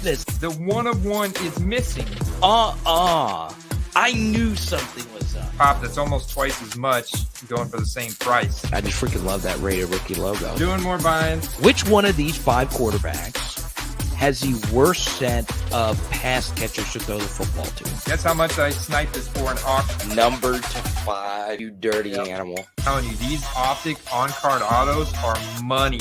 this. The one of one is missing. I knew something was up. Pop, that's almost twice as much going for the same price. I just freaking love that Rated Rookie logo. Doing more buying. Which one of these 5 quarterbacks has the worst set of pass catchers to throw the football to? Guess how much I sniped this for an auction? Number to 5, you dirty animal. I'm telling you, these optic on-card autos are money.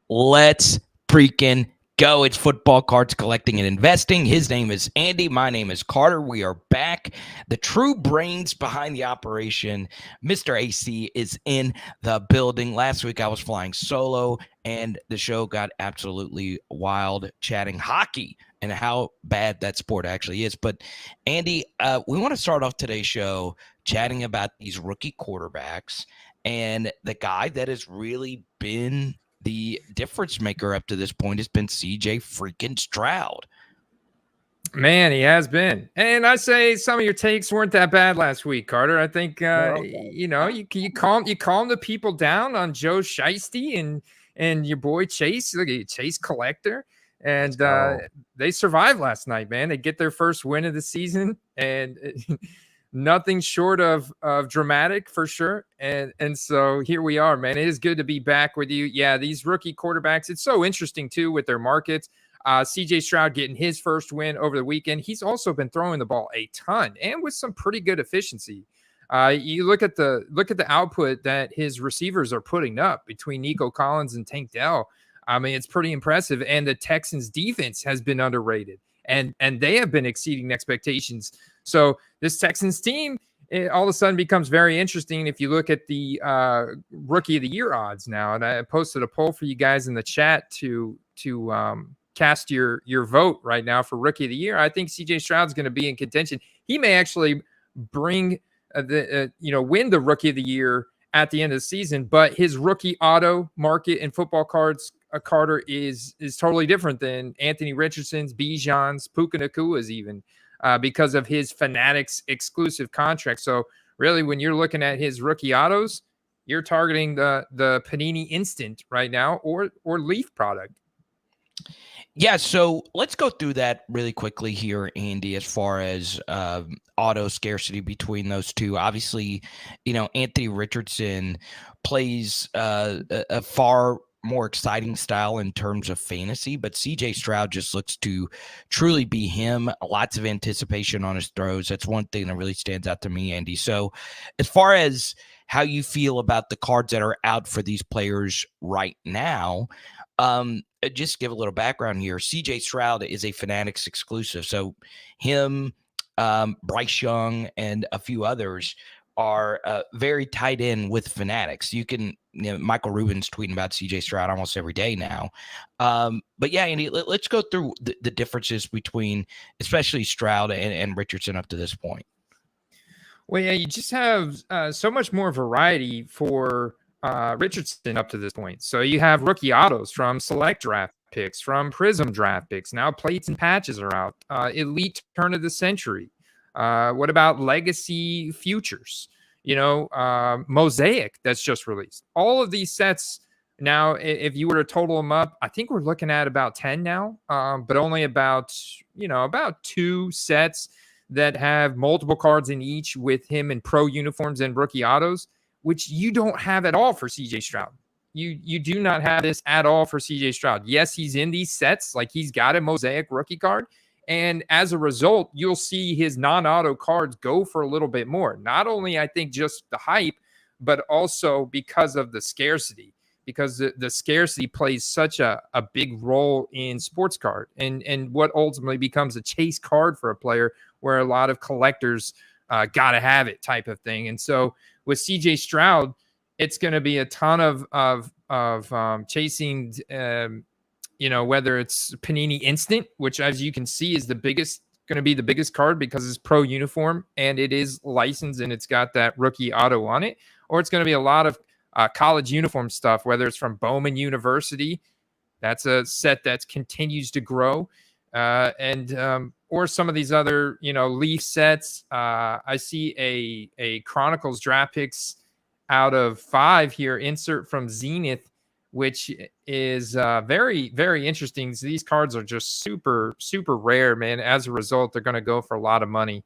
Let's freaking go. It's Football Cards Collecting and Investing. His name is Andy. My name is Carter. We are back. The true brains behind the operation, Mr. AC, is in the building. Last week I was flying solo, and the show got absolutely wild, chatting hockey and how bad that sport actually is. But, Andy, we want to start off today's show chatting about these rookie quarterbacks and the guy that has really been the difference maker up to this point has been CJ freaking Stroud. Man, he has been. And I say some of your takes weren't that bad last week, Carter. I think, you calm the people down on Joe Shiesty and your boy Chase. Look at Chase Collector. And they survived last night, man. They get their first win of the season, and nothing short of dramatic for sure. And so here we are, man. It is good to be back with you. Yeah, these rookie quarterbacks, it's so interesting too with their markets. CJ Stroud getting his first win over the weekend. He's also been throwing the ball a ton and with some pretty good efficiency. You look at the output that his receivers are putting up between Nico Collins and Tank Dell. I mean, it's pretty impressive. And the Texans defense has been underrated, and they have been exceeding expectations. So this Texans team, it all of a sudden becomes very interesting if you look at the Rookie of the Year odds now. And I posted a poll for you guys in the chat to cast your vote right now for Rookie of the Year. I think CJ Stroud's going to be in contention. He may actually bring win the Rookie of the Year at the end of the season, but his rookie auto market in football cards, Carter, is totally different than Anthony Richardson's, Bijan's, Puka Nakua's even. Because of his Fanatics exclusive contract. So really, when you're looking at his rookie autos, you're targeting the Panini Instant right now or Leaf product. Yeah, so let's go through that really quickly here, Andy, as far as auto scarcity between those two. Obviously, Anthony Richardson plays a far more exciting style in terms of fantasy, but CJ Stroud just looks to truly be him. Lots of anticipation on his throws. That's one thing that really stands out to me, Andy. So as far as how you feel about the cards that are out for these players right now, just give a little background here. CJ Stroud is a Fanatics exclusive. So him, Bryce Young, and a few others are very tied in with Fanatics. You can, Michael Rubin's tweeting about CJ Stroud almost every day now. But yeah, Andy, let's go through the differences between especially Stroud and Richardson up to this point. Well, yeah, you just have so much more variety for Richardson up to this point. So you have rookie autos from select draft picks, from Prism draft picks. Now plates and patches are out. Elite turn of the century. What about legacy futures? Mosaic that's just released. All of these sets now, if you were to total them up, I think we're looking at about 10 now, but only about 2 sets that have multiple cards in each with him in pro uniforms and rookie autos, which you don't have at all for CJ Stroud. You do not have this at all for CJ Stroud. Yes, he's in these sets, like he's got a Mosaic rookie card. And as a result, you'll see his non-auto cards go for a little bit more. Not only, I think, just the hype, but also because of the scarcity. Because the scarcity plays such a big role in sports card and what ultimately becomes a chase card for a player where a lot of collectors got to have it type of thing. And so with CJ Stroud, it's going to be a ton of chasing whether it's Panini Instant, which as you can see is going to be the biggest card because it's pro uniform and it is licensed and it's got that rookie auto on it, or it's going to be a lot of college uniform stuff, whether it's from Bowman University. That's a set that continues to grow. And or some of these other, Leaf sets. I see a Chronicles draft picks out of 5 here, insert from Zenith, which is very, very interesting. So these cards are just super, super rare, man. As a result, they're going to go for a lot of money.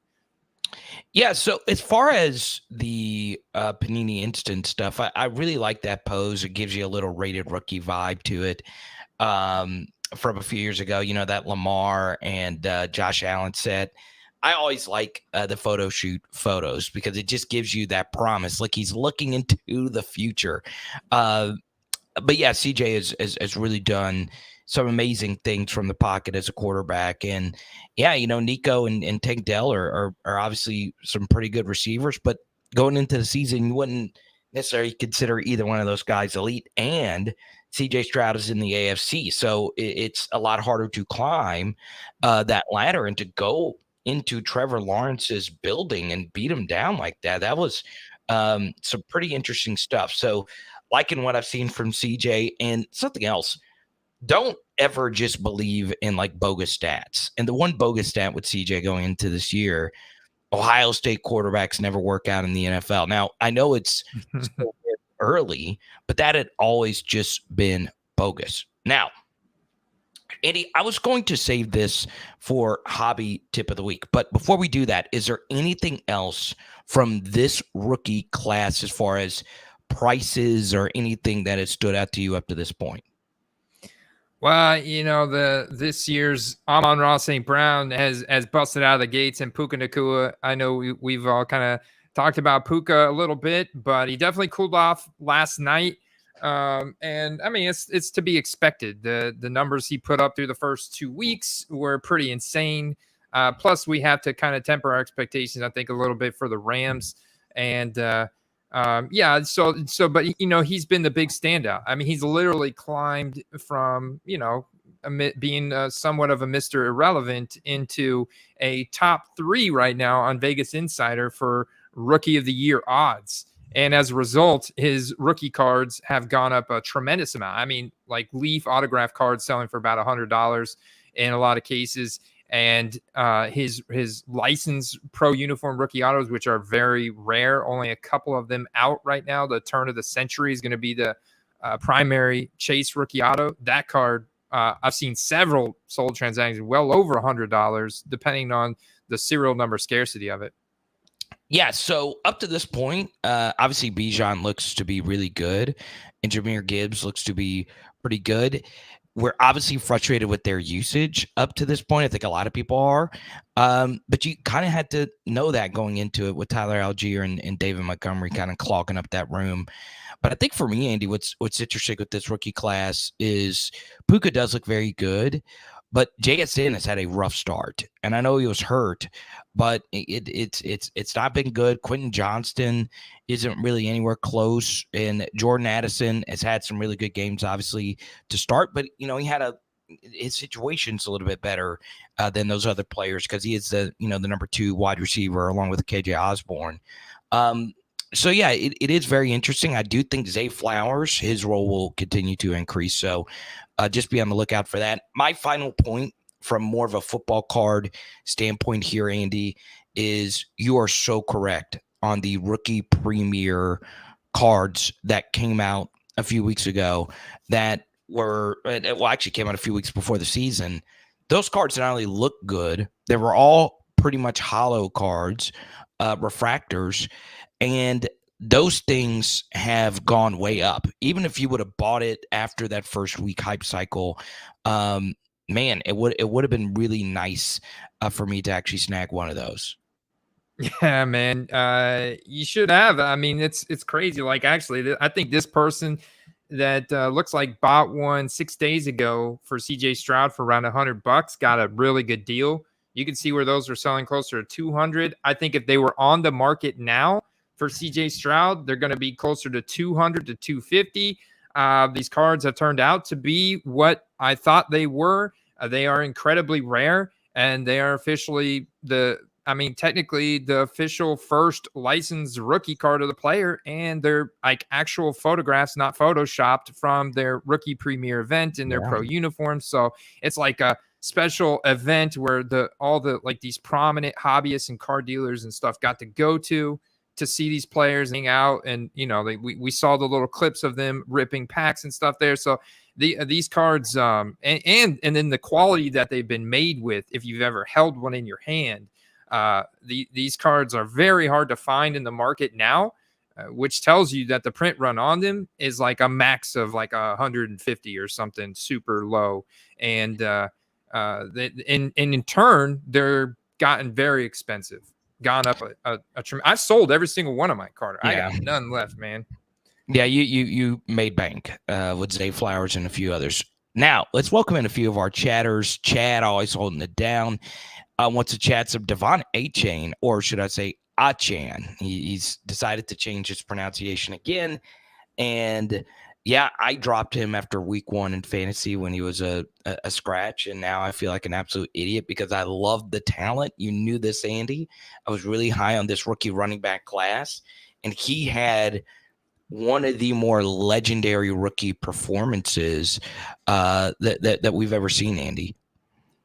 Yeah, so as far as the Panini Instant stuff, I really like that pose. It gives you a little rated rookie vibe to it. From a few years ago, that Lamar and Josh Allen set. I always like the photo shoot photos because it just gives you that promise, like he's looking into the future. But yeah, CJ has really done some amazing things from the pocket as a quarterback. And yeah, Nico and Tank Dell are obviously some pretty good receivers, but going into the season, you wouldn't necessarily consider either one of those guys elite. And CJ Stroud is in the AFC. So it's a lot harder to climb that ladder and to go into Trevor Lawrence's building and beat him down like that. That was some pretty interesting stuff. So liking what I've seen from CJ. And something else, don't ever just believe in like bogus stats. And the one bogus stat with CJ going into this year, Ohio State quarterbacks never work out in the NFL. Now, I know it's still early, but that had always just been bogus. Now, Andy, I was going to save this for hobby tip of the week, but before we do that, is there anything else from this rookie class as far as prices or anything that has stood out to you up to this point? Well, this year's Amon-Ra St. Brown has busted out of the gates, and Puka Nacua. I know we've all kind of talked about Puka a little bit, but he definitely cooled off last night. And I mean, it's to be expected. The numbers he put up through the first 2 weeks were pretty insane. Plus, we have to kind of temper our expectations, I think, a little bit for the Rams. And yeah, but he's been the big standout. I mean, he's literally climbed from being somewhat of a Mr. Irrelevant into a top 3 right now on Vegas Insider for Rookie of the Year odds. And as a result, his rookie cards have gone up a tremendous amount. I mean, like Leaf autograph cards selling for about $100 in a lot of cases. And his licensed pro uniform rookie autos, which are very rare, only a couple of them out right now. The turn of the century is going to be the primary Chase rookie auto. That card, I've seen several sold transactions well over $100, depending on the serial number scarcity of it. Yeah, so up to this point, obviously Bijan looks to be really good, and Jahmyr Gibbs looks to be pretty good. We're obviously frustrated with their usage up to this point. I think a lot of people are, but you kind of had to know that going into it with Tyler Algier and David Montgomery kind of clogging up that room. But I think for me, Andy, what's interesting with this rookie class is Puka does look very good, but JSN has had a rough start, and I know he was hurt, but it's not been good. Quentin Johnston isn't really anywhere close, and Jordan Addison has had some really good games, obviously, to start, but he had his situation's a little bit better than those other players because he is the number 2 wide receiver along with KJ Osborne. So yeah, it is very interesting. I do think Zay Flowers, his role will continue to increase. So just be on the lookout for that. My final point from more of a football card standpoint here, Andy, is you are so correct on the rookie premier cards that came out a few weeks ago that actually came out a few weeks before the season. Those cards not only look good, they were all pretty much hollow cards, refractors, and those things have gone way up. Even if you would have bought it after that first week hype cycle, man, it would have been really nice for me to actually snag one of those. Yeah, man, you should have. I mean, it's crazy. Like, actually, I think this person that looks like bought one 6 days ago for CJ Stroud for around $100 got a really good deal. You can see where those are selling closer to 200. I think if they were on the market now for CJ Stroud, they're going to be closer to 200 to 250. These cards have turned out to be what I thought they were. They are incredibly rare, and they are officially technically the official first licensed rookie card of the player, and they're like actual photographs, not photoshopped, from their rookie premier event in their pro uniform. So it's like special event where all the like these prominent hobbyists and car dealers and stuff got to go to see these players hang out. And we saw the little clips of them ripping packs and stuff there. So these cards and then the quality that they've been made with, if you've ever held one in your hand, these cards are very hard to find in the market now, which tells you that the print run on them is like a max of like 150 or something super low. And in turn, they're gotten very expensive, gone up I've sold every single one of my Carter. Yeah. I got none left, man. Yeah, you made bank with Zay Flowers and a few others. Now, let's welcome in a few of our chatters. Chad always holding it down. Wants to chat some Devon A-Chain, or should I say Achan. He's decided to change his pronunciation again. And yeah, I dropped him after week 1 in fantasy when he was a scratch. And now I feel like an absolute idiot because I love the talent. You knew this, Andy. I was really high on this rookie running back class. And he had one of the more legendary rookie performances that we've ever seen, Andy.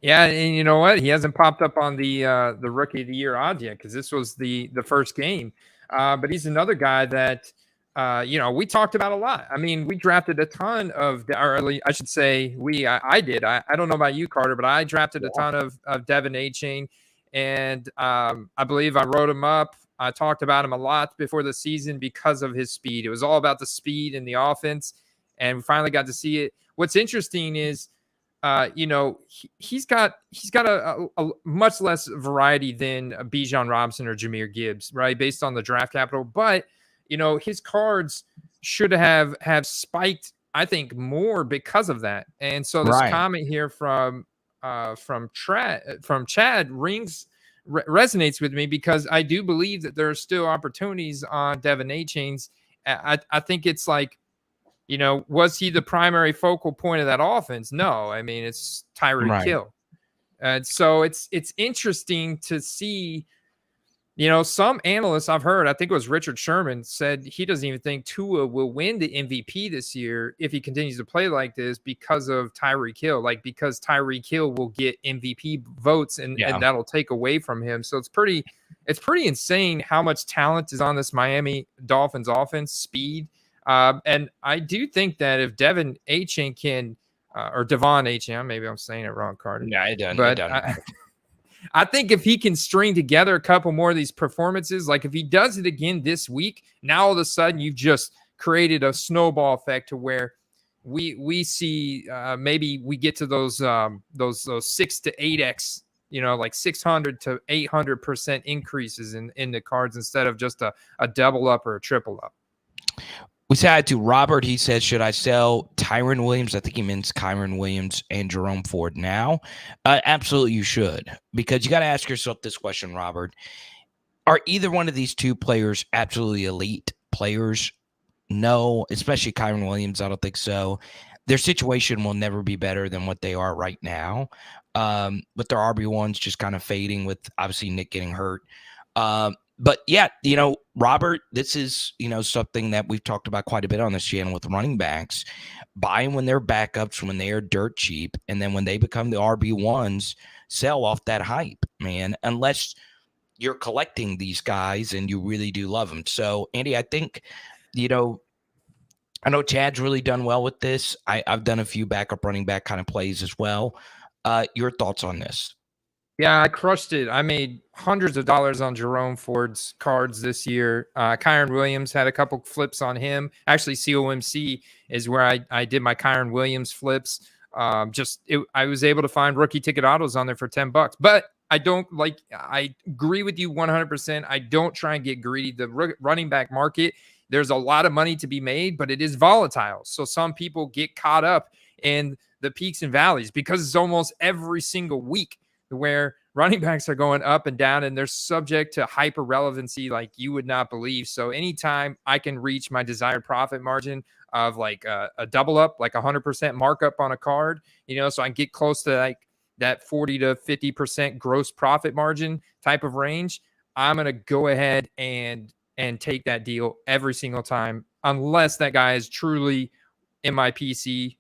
Yeah, and you know what? He hasn't popped up on the Rookie of the Year odds yet because this was the first game. But he's another guy that we talked about a lot. I mean, we drafted a ton of, or I should say, I did. I don't know about you, Carter, but I drafted a ton of Devon A-Chain, and I believe I wrote him up. I talked about him a lot before the season because of his speed. It was all about the speed in the offense, and we finally got to see it. What's interesting is, he's got a much less variety than Bijan Robinson or Jahmyr Gibbs, right? Based on the draft capital, but his cards should have spiked, I think, more because of that. And so this comment here from Chad resonates with me because I do believe that there are still opportunities on Devon A-Chains. I think it's like, was he the primary focal point of that offense? No, I mean, it's Tyreek Hill. And so it's interesting to see, some analysts I've heard, I think it was Richard Sherman, said he doesn't even think Tua will win the MVP this year if he continues to play like this because of Tyreek Hill, because Tyreek Hill will get MVP votes and that'll take away from him. So it's pretty insane how much talent is on this Miami Dolphins offense, speed. And I do think that if Devon A-Chain can, or Devon A-Chain, maybe I'm saying it wrong, Carter. Yeah, it done. But I think if he can string together a couple more of these performances, like if he does it again this week, now all of a sudden you've just created a snowball effect to where we see maybe we get to those 6 to 8x, like 600 to 800% increases in the cards instead of just a double up or a triple up. We said to Robert, he says, should I sell Tyron Williams? I think he means Kyron Williams and Jerome Ford now. Absolutely, you should, because you got to ask yourself this question, Robert. Are either one of these two players absolutely elite players? No, especially Kyron Williams. I don't think so. Their situation will never be better than what they are right now. With their RB1s just kind of fading with obviously Nick getting hurt. But yeah, Robert, this is, something that we've talked about quite a bit on this channel with running backs. Buy them when they're backups, when they are dirt cheap. And then when they become the RB1s, sell off that hype, man, unless you're collecting these guys and you really do love them. So, Andy, I think, I know Chad's really done well with this. I've done a few backup running back kind of plays as well. Your thoughts on this? Yeah, I crushed it. I made hundreds of dollars on Jerome Ford's cards this year. Kyron Williams had a couple flips on him. Actually, COMC is where I did my Kyron Williams flips. I was able to find rookie ticket autos on there for $10. But I agree with you 100%. I don't try and get greedy. The running back market, there's a lot of money to be made, but it is volatile. So some people get caught up in the peaks and valleys because it's almost every single week where running backs are going up and down and they're subject to hyper relevancy like you would not believe. So anytime I can reach my desired profit margin of like a double up, like 100% markup on a card, so I can get close to like that 40 to 50% gross profit margin type of range, I'm going to go ahead and take that deal every single time, unless that guy is truly in my PC,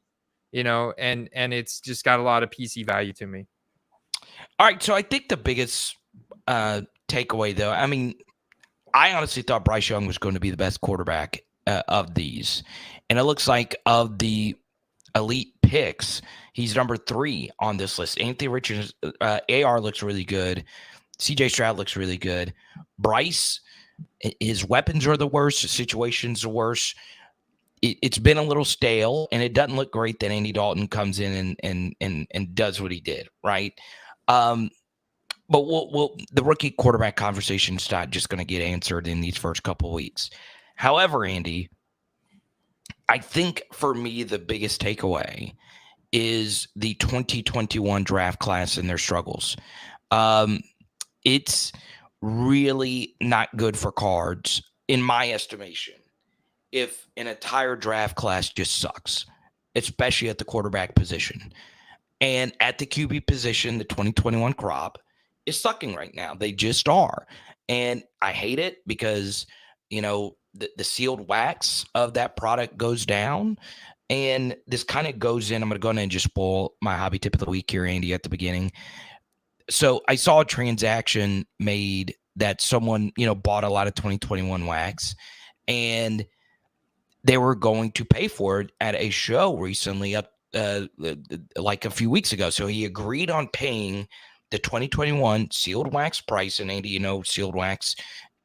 and it's just got a lot of PC value to me. All right, so I think the biggest takeaway, though, I mean, I honestly thought Bryce Young was going to be the best quarterback of these. And it looks like of the elite picks, he's number 3 on this list. Anthony Richardson, AR looks really good. CJ Stroud looks really good. Bryce, his weapons are the worst. The situation's the worst. It's been a little stale, and it doesn't look great that Andy Dalton comes in and does what he did, right? But the rookie quarterback conversation is not just going to get answered in these first couple of weeks. However, Andy, I think for me the biggest takeaway is the 2021 draft class and their struggles. It's really not good for Cards, in my estimation, if an entire draft class just sucks, especially at the quarterback position. And at the QB position, the 2021 crop is sucking right now. They just are. And I hate it because, the sealed wax of that product goes down. And this kind of goes in. I'm going to go in and just spoil my hobby tip of the week here, Andy, at the beginning. So I saw a transaction made that someone, bought a lot of 2021 wax, and they were going to pay for it at a show recently like a few weeks ago. So he agreed on paying the 2021 sealed wax price. And Andy, sealed wax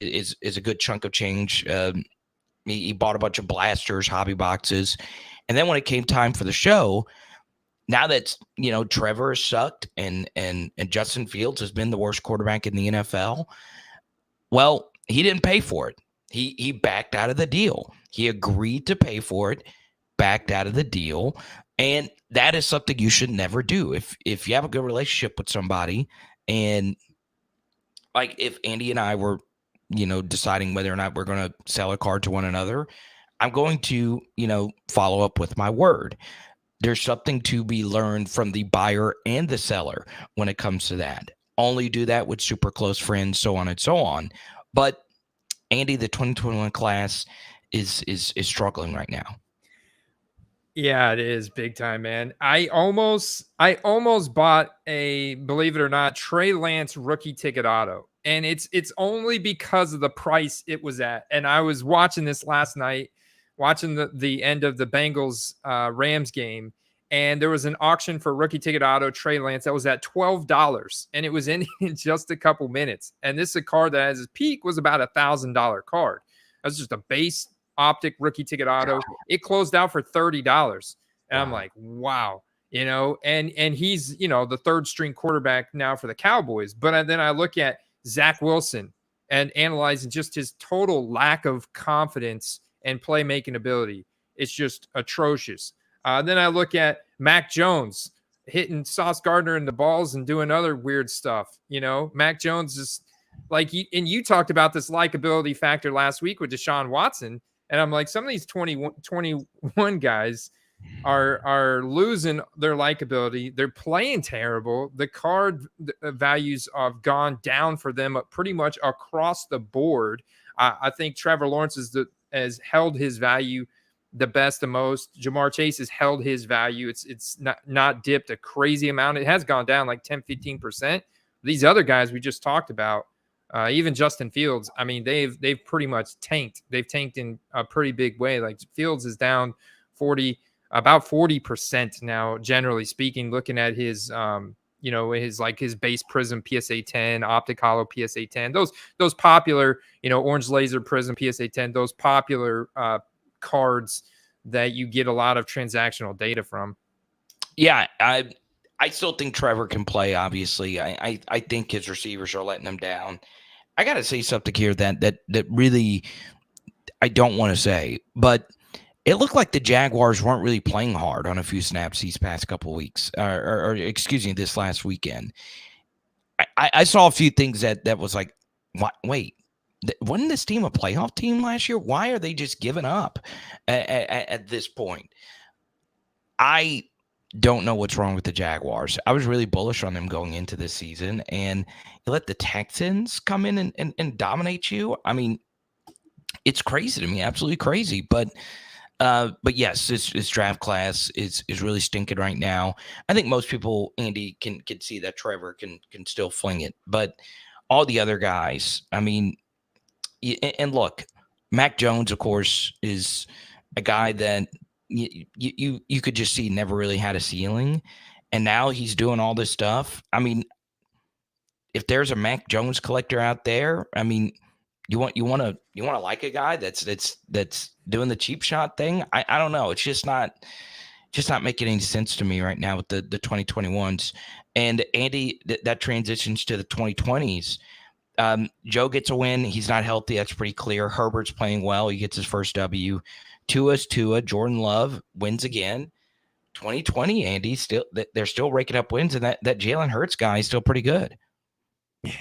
is a good chunk of change. He bought a bunch of blasters, hobby boxes. And then when it came time for the show, now that, Trevor has sucked and Justin Fields has been the worst quarterback in the NFL, well, he didn't pay for it. He backed out of the deal. He agreed to pay for it, backed out of the deal. And that is something you should never do. If you have a good relationship with somebody, and like if Andy and I were, deciding whether or not we're going to sell a card to one another, I'm going to, follow up with my word. There's something to be learned from the buyer and the seller when it comes to that. Only do that with super close friends, so on and so on. But Andy, the 2021 class is struggling right now. Yeah, it is big time, man. I almost bought a, believe it or not, Trey Lance rookie ticket auto. And it's only because of the price it was at. And I was watching this last night, watching the end of the Bengals Rams game. And there was an auction for rookie ticket auto Trey Lance that was at $12. And it was in just a couple minutes. And this is a card that, as its peak, was about $1,000 card. That's just a base optic rookie ticket auto. It closed out for $30. And I'm like, wow. And he's, the third string quarterback now for the Cowboys. But then I look at Zach Wilson and analyzing just his total lack of confidence and playmaking ability. It's just atrocious. Then I look at Mac Jones hitting Sauce Gardner in the balls and doing other weird stuff. Mac Jones is like, and you talked about this likability factor last week with Deshaun Watson. And I'm like, some of these 21 guys are losing their likability. They're playing terrible. The card values have gone down for them pretty much across the board. I think Trevor Lawrence has held his value the best, the most. Jamar Chase has held his value. It's not dipped a crazy amount. It has gone down like 10, 15%. These other guys we just talked about, even Justin Fields, I mean, they've pretty much tanked. They've tanked in a pretty big way. Like Fields is down about 40% now, generally speaking, looking at his his base Prism PSA 10, Optic Hollow PSA 10, those popular, Orange Laser Prism PSA 10, those popular cards that you get a lot of transactional data from. Yeah, I still think Trevor can play, obviously. I think his receivers are letting him down. I got to say something here that really I don't want to say, but it looked like the Jaguars weren't really playing hard on a few snaps these past couple of weeks, or excuse me, this last weekend. I saw a few things that was like, wait, wasn't this team a playoff team last year? Why are they just giving up at this point? I don't know what's wrong with the Jaguars. I was really bullish on them going into this season, and you let the Texans come in and dominate you. I mean, it's crazy to me, absolutely crazy. But But yes, this draft class is really stinking right now. I think most people, Andy, can see that Trevor can still fling it, but all the other guys, I mean, and look, Mac Jones, of course, is a guy that you could just see never really had a ceiling, and now he's doing all this stuff. I mean, if there's a Mac Jones collector out there, I mean, you want to like a guy that's doing the cheap shot thing. I don't know. It's just not making any sense to me right now with the 2021s. And Andy, that transitions to the 2020s. Joe gets a win. He's not healthy. That's pretty clear. Herbert's playing well. He gets his first W. Tua's Tua. Jordan Love wins again. 2020, Andy, they're still raking up wins, and that Jalen Hurts guy is still pretty good.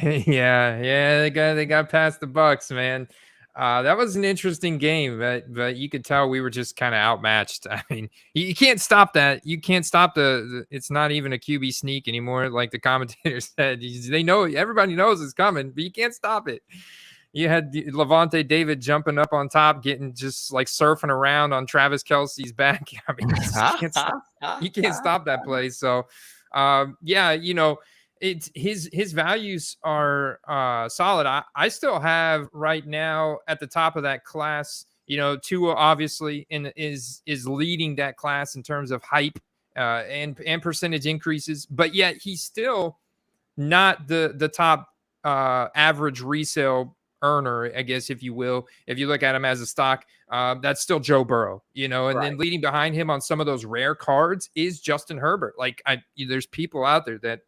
Yeah, they got past the Bucks, man. That was an interesting game, but you could tell we were just kind of outmatched. I mean, you can't stop that. You can't stop the. It's not even a QB sneak anymore, like the commentator said. They know, everybody knows it's coming, but you can't stop it. You had Levante David jumping up on top, getting just like surfing around on Travis Kelsey's back. I mean, you can't stop that play. So, yeah, you know. It's his values are solid. I still have right now at the top of that class, you know, Tua obviously is leading that class in terms of hype and percentage increases, but yet he's still not the top average resale earner, I guess, if you will. If you look at him as a stock, that's still Joe Burrow, you know, and right. Then leading behind him on some of those rare cards is Justin Herbert. Like there's people out there that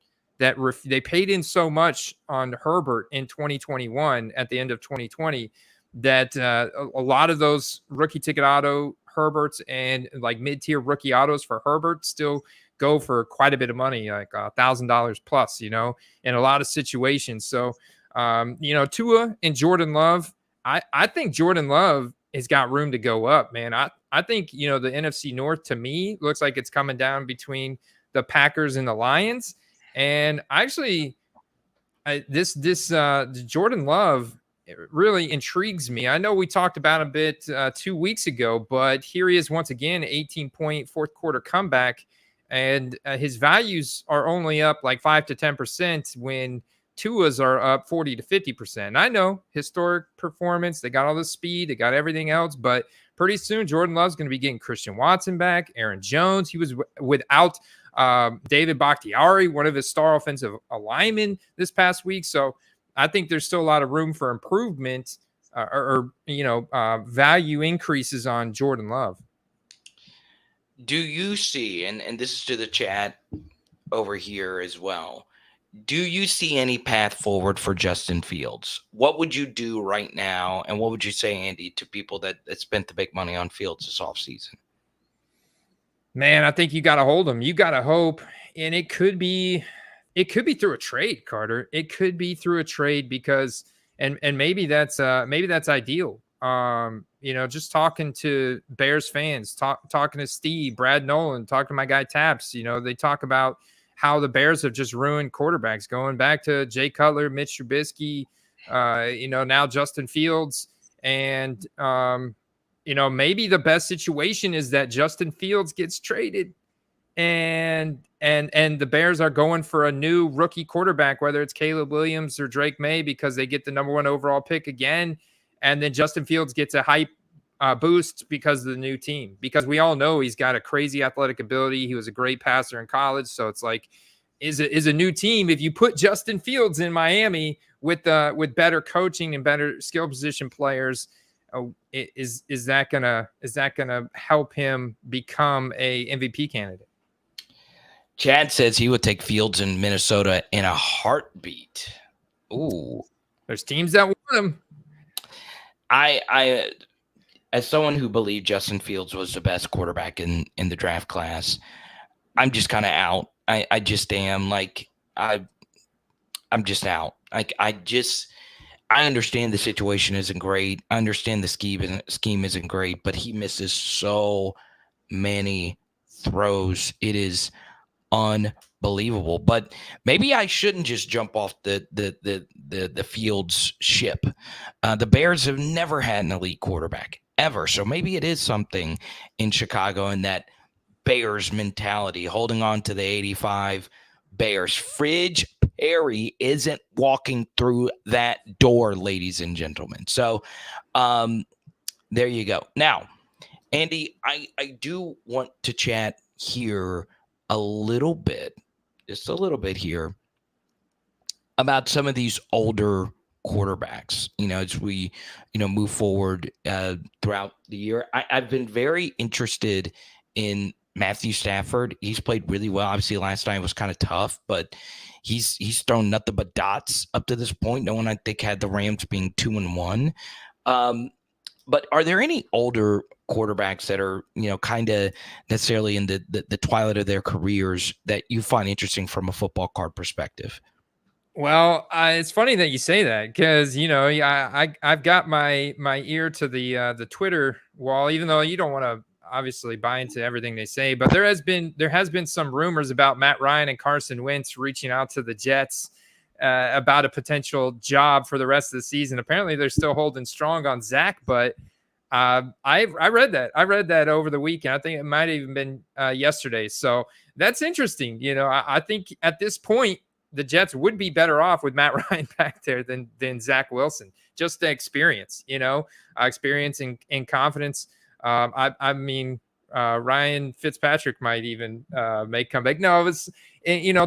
they paid in so much on Herbert in 2021 at the end of 2020 that a lot of those rookie ticket auto Herberts and like mid-tier rookie autos for Herbert still go for quite a bit of money, like $1,000 plus, you know, in a lot of situations. So, you know, Tua and Jordan Love, I think Jordan Love has got room to go up, man. I think, you know, the NFC North to me looks like it's coming down between the Packers and the Lions. And actually, this Jordan Love really intrigues me. I know we talked about a bit 2 weeks ago, but here he is once again, 18-point fourth quarter comeback, and his values are only up like 5 to 10% when Tua's are up 40 to 50%. I know historic performance, they got all the speed, they got everything else, but pretty soon Jordan Love's going to be getting Christian Watson back, Aaron Jones. He was without David Bakhtiari, one of his star offensive linemen this past week. So I think there's still a lot of room for improvement value increases on Jordan Love. Do you see, and this is to the chat over here as well, do you see any path forward for Justin Fields? What would you do right now? And what would you say, Andy, to people that spent the big money on Fields this offseason? Man, I think you got to hold him. You got to hope. And it could be through a trade, Carter. It could be through a trade because, and maybe that's ideal. You know, just talking to Bears fans, talking to Steve, Brad Nolan, talking to my guy Taps, you know, they talk about how the Bears have just ruined quarterbacks, going back to Jay Cutler, Mitch Trubisky, you know, now Justin Fields. And, you know, maybe the best situation is that Justin Fields gets traded and the Bears are going for a new rookie quarterback, whether it's Caleb Williams or Drake May, because they get the number 1 overall pick again. And then Justin Fields gets a hype boost because of the new team, because we all know he's got a crazy athletic ability. He was a great passer in college. So it's like, is a new team. If you put Justin Fields in Miami with better coaching and better skill position players, is that gonna help him become a MVP candidate? Chad says he would take Fields in Minnesota in a heartbeat. Ooh, there's teams that want him. I as someone who believed Justin Fields was the best quarterback in the draft class, I'm just kind of out. I just am. Like I'm just out. Like I understand the situation isn't great. I understand the scheme isn't great, but he misses so many throws. It is unbelievable. But maybe I shouldn't just jump off the Fields ship. The Bears have never had an elite quarterback ever. So maybe it is something in Chicago and that Bears mentality, holding on to the 85 Bears. Fridge Perry isn't walking through that door, ladies and gentlemen. So there you go. Now, Andy, I do want to chat here a little bit, just a little bit here, about some of these older quarterbacks, as we, move forward throughout the year. I've been very interested in Matthew Stafford. He's played really well. Obviously, last night was kind of tough, but he's thrown nothing but dots up to this point. No one, I think, had the Rams being 2-1. But are there any older quarterbacks that are, kind of necessarily in the twilight of their careers that you find interesting from a football card perspective? Well, it's funny that you say that because I've got my ear to the Twitter wall, even though you don't want to obviously buy into everything they say. But there has been some rumors about Matt Ryan and Carson Wentz reaching out to the Jets about a potential job for the rest of the season. Apparently, they're still holding strong on Zach, but I read that. I read that over the weekend. I think it might have even been yesterday. So that's interesting. I think at this point, the Jets would be better off with Matt Ryan back there than Zach Wilson. Just the experience, experience and confidence. I mean, Ryan Fitzpatrick might even make comeback. No, it was,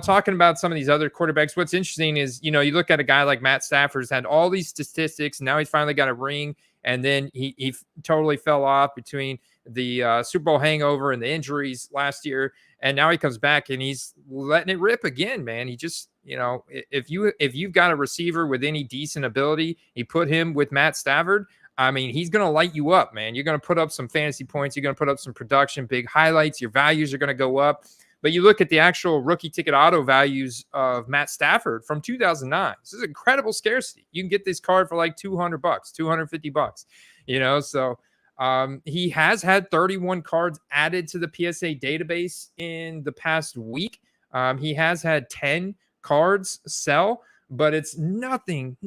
talking about some of these other quarterbacks. What's interesting is, you look at a guy like Matt Stafford who's had all these statistics. Now he's finally got a ring, and then he totally fell off between the Super Bowl hangover and the injuries last year. And now he comes back and he's letting it rip again, man. He just, if you've got a receiver with any decent ability, you put him with Matt Stafford. I mean, he's going to light you up, man. You're going to put up some fantasy points. You're going to put up some production, big highlights. Your values are going to go up. But you look at the actual rookie ticket auto values of Matt Stafford from 2009. This is incredible scarcity. You can get this card for like $200, $250, so he has had 31 cards added to the PSA database in the past week. He has had 10 cards sell, but it's nothing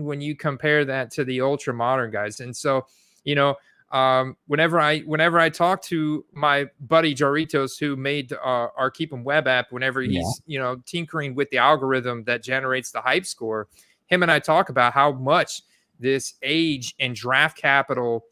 when you compare that to the ultra modern guys. And so, whenever I talk to my buddy Jaritos, who made our Keep 'em web app, whenever he's, tinkering with the algorithm that generates the hype score, him and I talk about how much this age and draft capital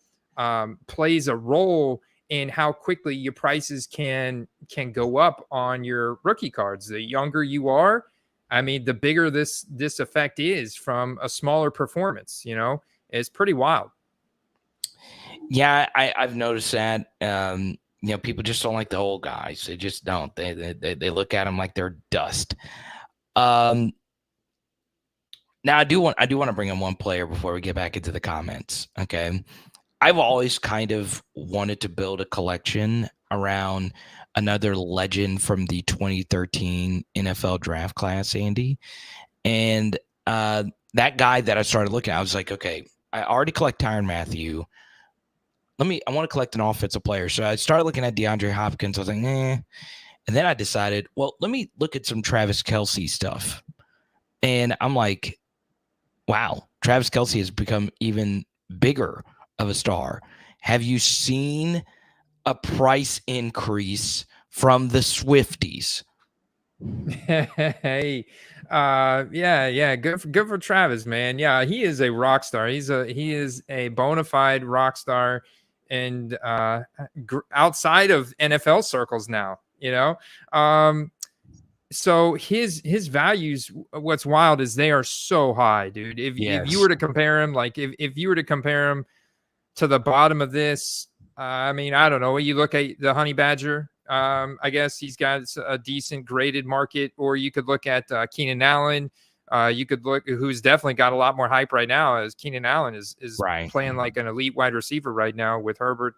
plays a role in how quickly your prices can go up on your rookie cards. The younger you are, I mean, the bigger this effect is from a smaller performance. It's pretty wild. Yeah, I've noticed that. People just don't like the old guys. They just don't. They look at them like they're dust. Now I do want to bring in one player before we get back into the comments. Okay. I've always kind of wanted to build a collection around another legend from the 2013 NFL draft class, Andy. And that guy that I started looking at, I was like, okay, I already collect Tyrann Mathieu. I want to collect an offensive player. So I started looking at DeAndre Hopkins. I was like, eh. And then I decided, well, let me look at some Travis Kelsey stuff. And I'm like, wow, Travis Kelsey has become even bigger of a star. Have you seen a price increase from the Swifties? Hey, yeah, good for Travis, man. Yeah, he is a rock star. He is a bona fide rock star, and outside of NFL circles now, so his values, what's wild is they are so high, dude. If you were to compare him, like if you were to compare him to the bottom of this, I mean, I don't know. You look at the Honey Badger. I guess he's got a decent graded market, or you could look at Keenan Allen. You could look, who's definitely got a lot more hype right now, as Keenan Allen is right. Playing like an elite wide receiver right now with Herbert.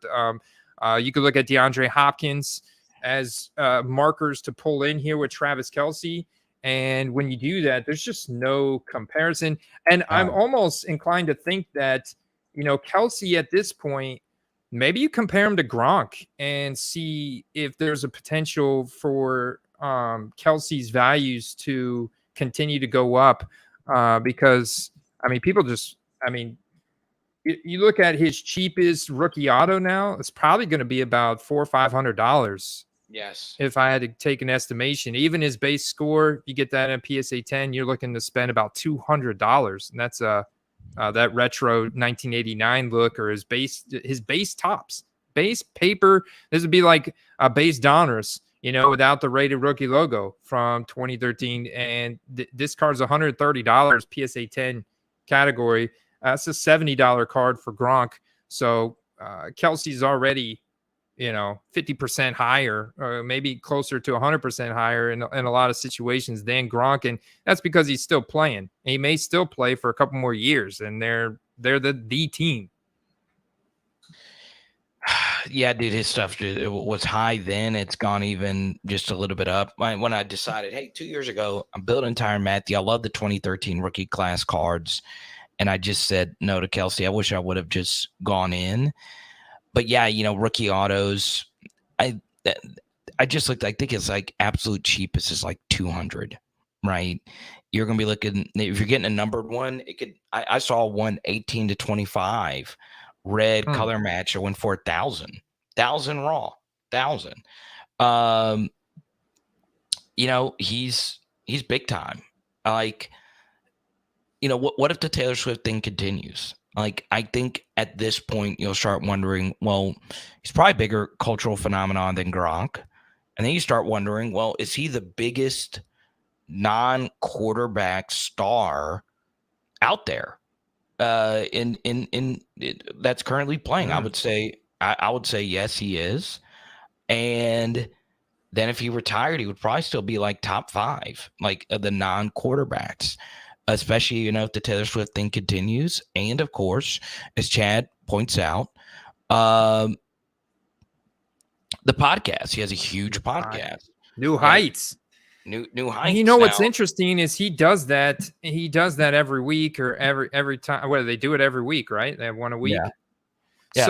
You could look at DeAndre Hopkins as markers to pull in here with Travis Kelsey. And when you do that, there's just no comparison. And I'm almost inclined to think that, Kelsey at this point, maybe you compare him to Gronk and see if there's a potential for Kelsey's values to continue to go up. Because, I mean, You look at his cheapest rookie auto now, it's probably going to be about $400 or $500. Yes. If I had to take an estimation, even his base score, you get that in a PSA 10, you're looking to spend about $200. And that's that retro 1989 look, or his base tops, base paper. This would be like a base Donruss, without the rated rookie logo from 2013. And this card's $130 PSA 10 category. That's a $70 card for Gronk. So Kelsey's already, 50% higher, or maybe closer to 100% higher in a lot of situations than Gronk. And that's because he's still playing. He may still play for a couple more years, and they're the team. Yeah, dude, his stuff it was high then. It's gone even just a little bit up. When I decided, hey, 2 years ago, I'm building Tyrann Mathieu. I love the 2013 rookie class cards. And I just said no to Kelsey. I wish I would have just gone in. But yeah, rookie autos. I just looked. I think it's like absolute cheapest is like 200, right? You're gonna be looking if you're getting a numbered one. It could. I saw one 18 to 25, red color match. It went for 1,000 raw, 1,000. He's big time. Like, what if the Taylor Swift thing continues? Like, I think at this point, you'll start wondering, well, he's probably a bigger cultural phenomenon than Gronk. And then you start wondering, well, is he the biggest non-quarterback star out there in that's currently playing? I would say yes, he is. And then if he retired, he would probably still be like top 5, like the non-quarterbacks. Especially, if the Taylor Swift thing continues. And, of course, as Chad points out, the podcast. He has a huge podcast. New heights. New heights. What's interesting is he does that every week or every time. Well, they do it every week, right? They have one a week. Yeah.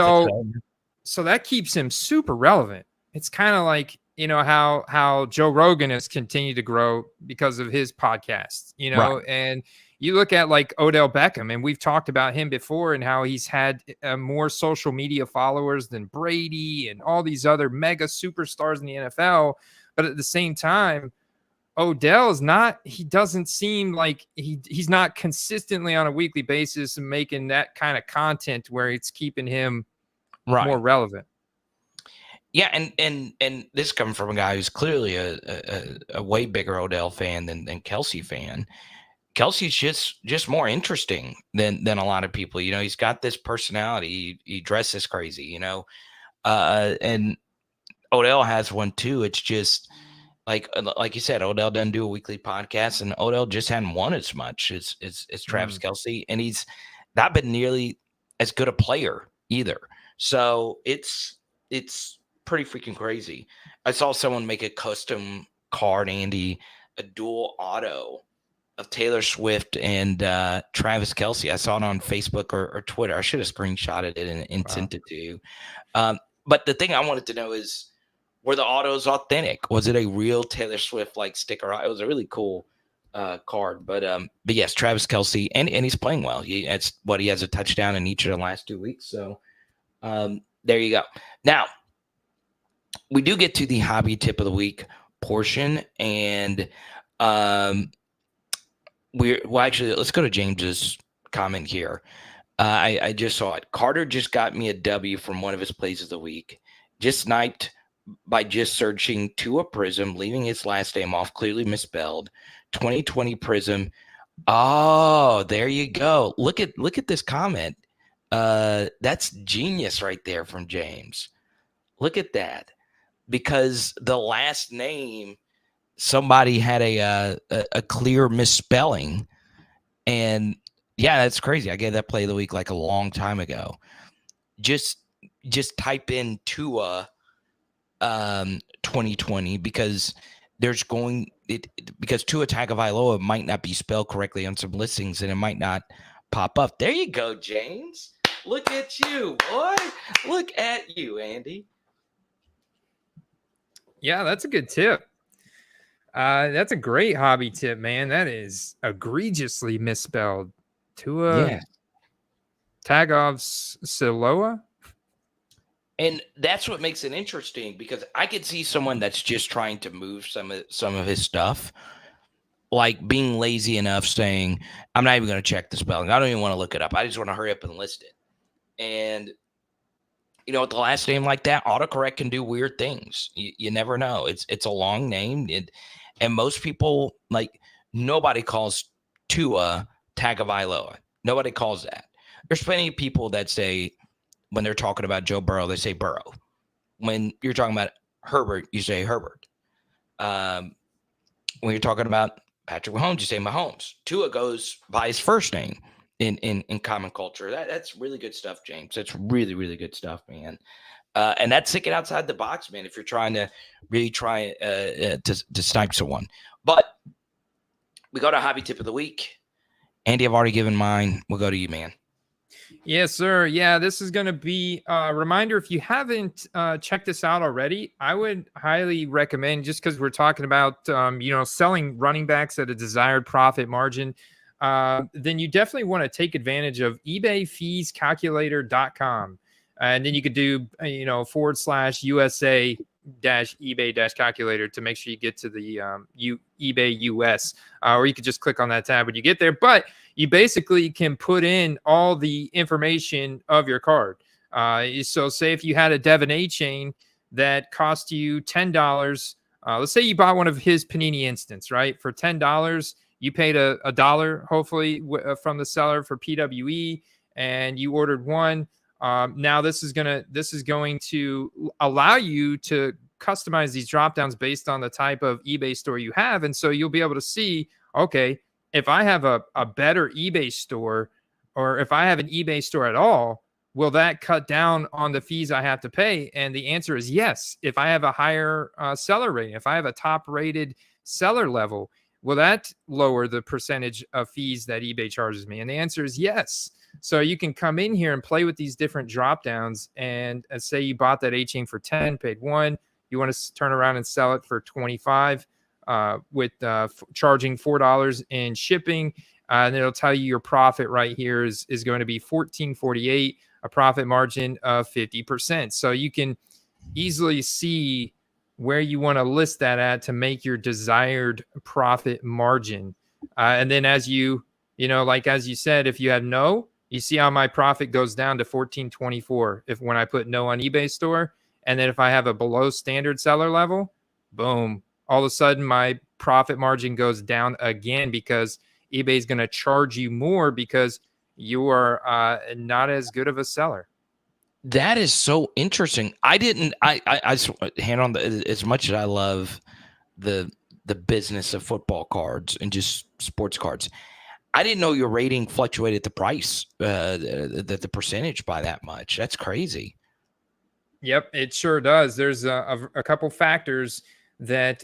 So that keeps him super relevant. It's kind of like, how Joe Rogan has continued to grow because of his podcast, right. And you look at like Odell Beckham, and we've talked about him before and how he's had more social media followers than Brady and all these other mega superstars in the NFL. But at the same time, Odell he doesn't seem like he's not consistently on a weekly basis and making that kind of content where it's keeping him more relevant. Yeah, and this coming from a guy who's clearly a way bigger Odell fan than Kelsey fan. Kelsey's just more interesting than a lot of people. He's got this personality. He dresses crazy, and Odell has one too. It's just like you said, Odell doesn't do a weekly podcast, and Odell just hadn't won as much as Travis Kelsey, and he's not been nearly as good a player either. So it's pretty freaking crazy. I saw someone make a custom card, Andy, a dual auto of Taylor Swift and Travis Kelsey. I saw it on Facebook or Twitter. I should have screenshotted it and sent it to you. But the thing I wanted to know is, were the autos authentic? Was it a real Taylor Swift like sticker? It was a really cool card. But yes, Travis Kelsey, and he's playing well. He has a touchdown in each of the last 2 weeks. So there you go. Now, we do get to the hobby tip of the week portion, and actually, let's go to James's comment here. I just saw it. Carter just got me a W from one of his plays of the week. Just sniped by just searching to a Prism, leaving his last name off, clearly misspelled. 2020 Prism. Oh, there you go. Look at this comment. That's genius right there from James. Look at that. Because the last name, somebody had a clear misspelling. And yeah, that's crazy. I gave that play of the week like a long time ago. Just type in Tua 2020 because because Tua Tagovailoa might not be spelled correctly on some listings and it might not pop up. There you go, James. Look at you, boy. Look at you, Andy. Yeah, that's a good tip. That's a great hobby tip, man. That is egregiously misspelled. Tua Siloa. And that's what makes it interesting, because I could see someone that's just trying to move some of his stuff, like being lazy enough, saying, I'm not even going to check the spelling. I don't even want to look it up. I just want to hurry up and list it. And, with the last name like that, autocorrect can do weird things. You never know. It's a long name. And most people, like, nobody calls Tua Tagovailoa. Nobody calls that. There's plenty of people that say, when they're talking about Joe Burrow, they say Burrow. When you're talking about Herbert, you say Herbert. When you're talking about Patrick Mahomes, you say Mahomes. Tua goes by his first name in common culture. That's really good stuff, James. That's really, really good stuff, man. And that's thinking outside the box, man, if you're trying to really try to snipe someone. But we go to hobby tip of the week. Andy, I've already given mine. We'll go to you, man. Yes, sir. Yeah, this is going to be a reminder. If you haven't checked this out already, I would highly recommend, just because we're talking about, selling running backs at a desired profit margin, then you definitely want to take advantage of ebayfeescalculator.com. And then you could do, /USA-eBay-calculator to make sure you get to the eBay US, or you could just click on that tab when you get there. But you basically can put in all the information of your card. So say if you had a Devon A chain that cost you $10, let's say you bought one of his Panini Instants, right? For $10, you paid a dollar, hopefully, from the seller for PWE, and you ordered one. Now this is going to allow you to customize these drop downs based on the type of eBay store you have. And so you'll be able to see, okay, if I have a better eBay store, or if I have an eBay store at all, will that cut down on the fees I have to pay? And the answer is yes. If I have a higher seller rating, if I have a top rated seller level, will that lower the percentage of fees that eBay charges me? And the answer is yes. So you can come in here and play with these different drop downs, and say you bought that A chain for 10, paid 1, you want to turn around and sell it for 25, with charging $4 in shipping, and it'll tell you your profit right here is going to be $14.48, a profit margin of 50%. So you can easily see where you want to list that at to make your desired profit margin. And then as you said, if you have no, you see how my profit goes down to $14.24 when I put no on eBay store. And then if I have a below standard seller level, boom, all of a sudden my profit margin goes down again, because eBay is going to charge you more because you are not as good of a seller. That is so interesting. I hand on as much as I love the business of football cards and just sports cards, I didn't know your rating fluctuated the price, the percentage by that much. That's crazy. Yep, it sure does. There's a couple factors that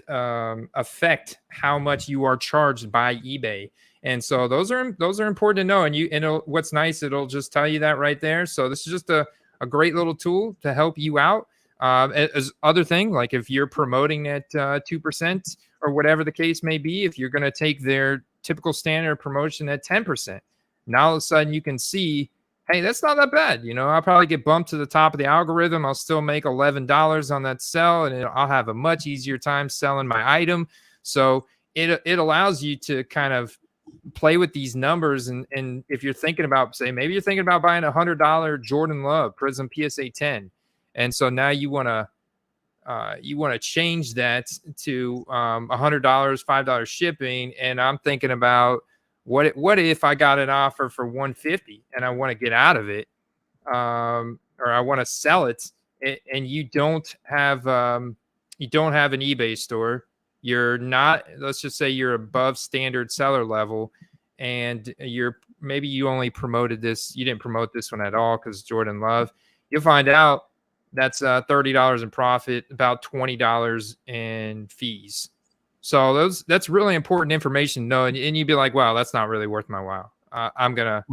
affect how much you are charged by eBay, and so those are important to know. And what's nice, it'll just tell you that right there. So this is just a great little tool to help you out. As other thing, like if you're promoting at 2% or whatever the case may be, if you're going to take their typical standard promotion at 10%, now all of a sudden you can see, hey, that's not that bad. I'll probably get bumped to the top of the algorithm. I'll still make $11 on that sell, and I'll have a much easier time selling my item. So it allows you to kind of play with these numbers. And if you're thinking about, say, maybe you're thinking about buying a $100 Jordan Love Prism PSA 10. And so now you want to change that to $100, $5 shipping. And I'm thinking about, what if I got an offer for $150 and I want to get out of it, or I want to sell it, and you don't have an eBay store. You're not, let's just say you're above standard seller level, and maybe you only promoted this. You didn't promote this one at all because Jordan Love. You'll find out that's $30 in profit, about $20 in fees. So that's really important information to know. And you'd be like, wow, that's not really worth my while. I'm gonna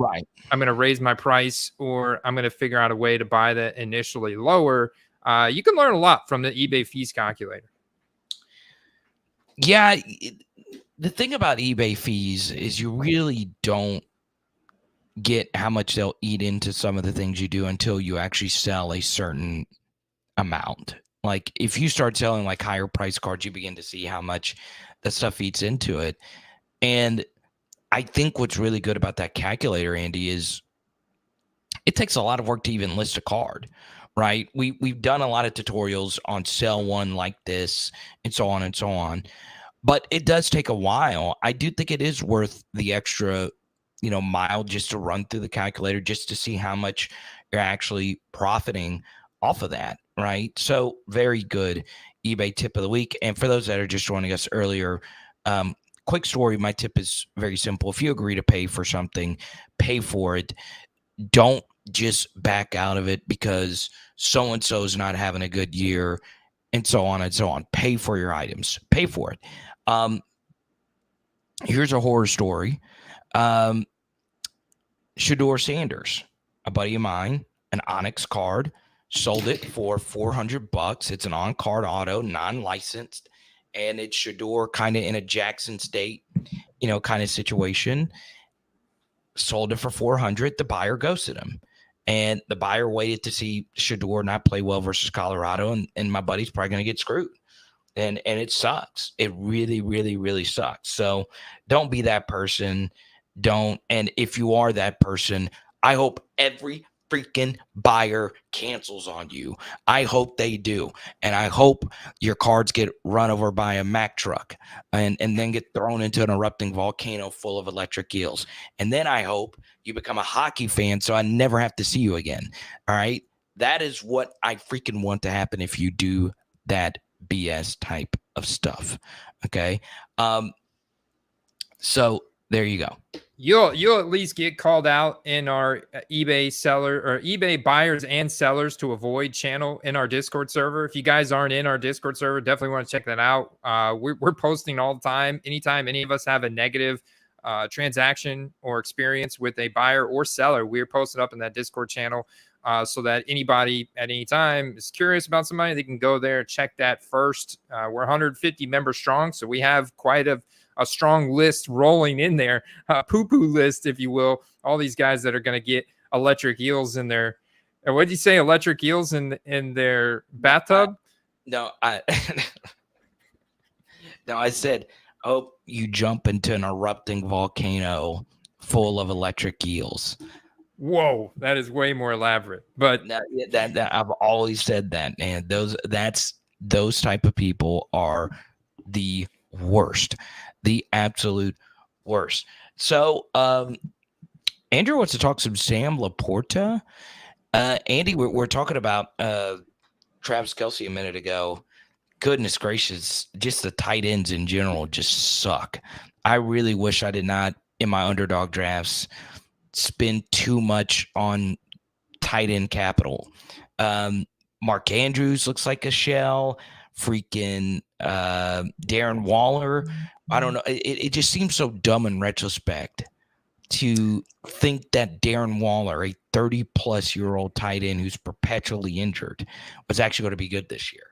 raise my price, or I'm gonna figure out a way to buy that initially lower. You can learn a lot from the eBay fees calculator. Yeah, the thing about eBay fees is you really don't get how much they'll eat into some of the things you do until you actually sell a certain amount. Like if you start selling like higher price cards, you begin to see how much that stuff eats into it. And I think what's really good about that calculator, Andy, is it takes a lot of work to even list a card, right? We've done a lot of tutorials on sell one like this and so on and so on. But it does take a while. I do think it is worth the extra, mile just to run through the calculator just to see how much you're actually profiting off of that, right? So very good eBay tip of the week. And for those that are just joining us earlier, quick story, my tip is very simple. If you agree to pay for something, pay for it. Don't just back out of it because so-and-so is not having a good year and so on and so on. Pay for your items. Pay for it. Here's a horror story. Shedeur Sanders, a buddy of mine, an Onyx card, sold it for $400. It's an on-card auto, non-licensed, and it's Shedeur kind of in a Jackson State, kind of situation. Sold it for $400. The buyer ghosted him. And the buyer waited to see Shedeur not play well versus Colorado, and my buddy's probably going to get screwed. And it sucks. It really, really, really sucks. So don't be that person. And if you are that person, I hope every freaking buyer cancels on you. I hope they do. And I hope your cards get run over by a Mack truck and then get thrown into an erupting volcano full of electric eels. And then I hope you become a hockey fan so I never have to see you again. All right. That is what I freaking want to happen if you do that BS type of stuff. Okay. So there you go. You'll at least get called out in our eBay seller or eBay buyers and sellers to avoid channel in our Discord server. If you guys aren't in our Discord server, definitely want to check that out. We're posting all the time. Anytime any of us have a negative transaction or experience with a buyer or seller, we're posted up in that Discord channel so that anybody at any time is curious about somebody, they can go there, check that first. We're 150 members strong, so we have quite a strong list rolling in there, poo-poo list, if you will. All these guys that are going to get electric eels in their, what did you say? Electric eels in their bathtub? I said, oh, you jump into an erupting volcano full of electric eels. Whoa, that is way more elaborate. But that I've always said that, man. Those type of people are the worst. The absolute worst. So, Andrew wants to talk some Sam Laporta. Andy, we're talking about Travis Kelsey a minute ago. Goodness gracious, just the tight ends in general just suck. I really wish I did not, in my underdog drafts, spend too much on tight end capital. Mark Andrews looks like a shell. Freaking Darren Waller. I don't know. It just seems so dumb in retrospect to think that Darren Waller, a 30-plus-year-old tight end who's perpetually injured, was actually going to be good this year.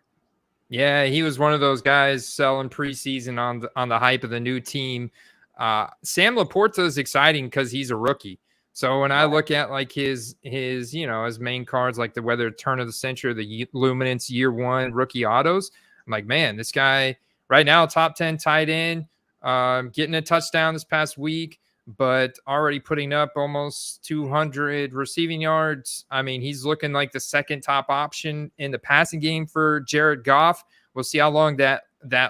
Yeah, he was one of those guys selling preseason on the hype of the new team. Sam Laporta is exciting because he's a rookie. So when I look at like his main cards, like the Weather Turn of the Century, the Luminance Year 1 rookie autos, I'm like, man, this guy right now, top 10 tight end, getting a touchdown this past week, but already putting up almost 200 receiving yards. I mean, he's looking like the second top option in the passing game for Jared Goff. We'll see how long that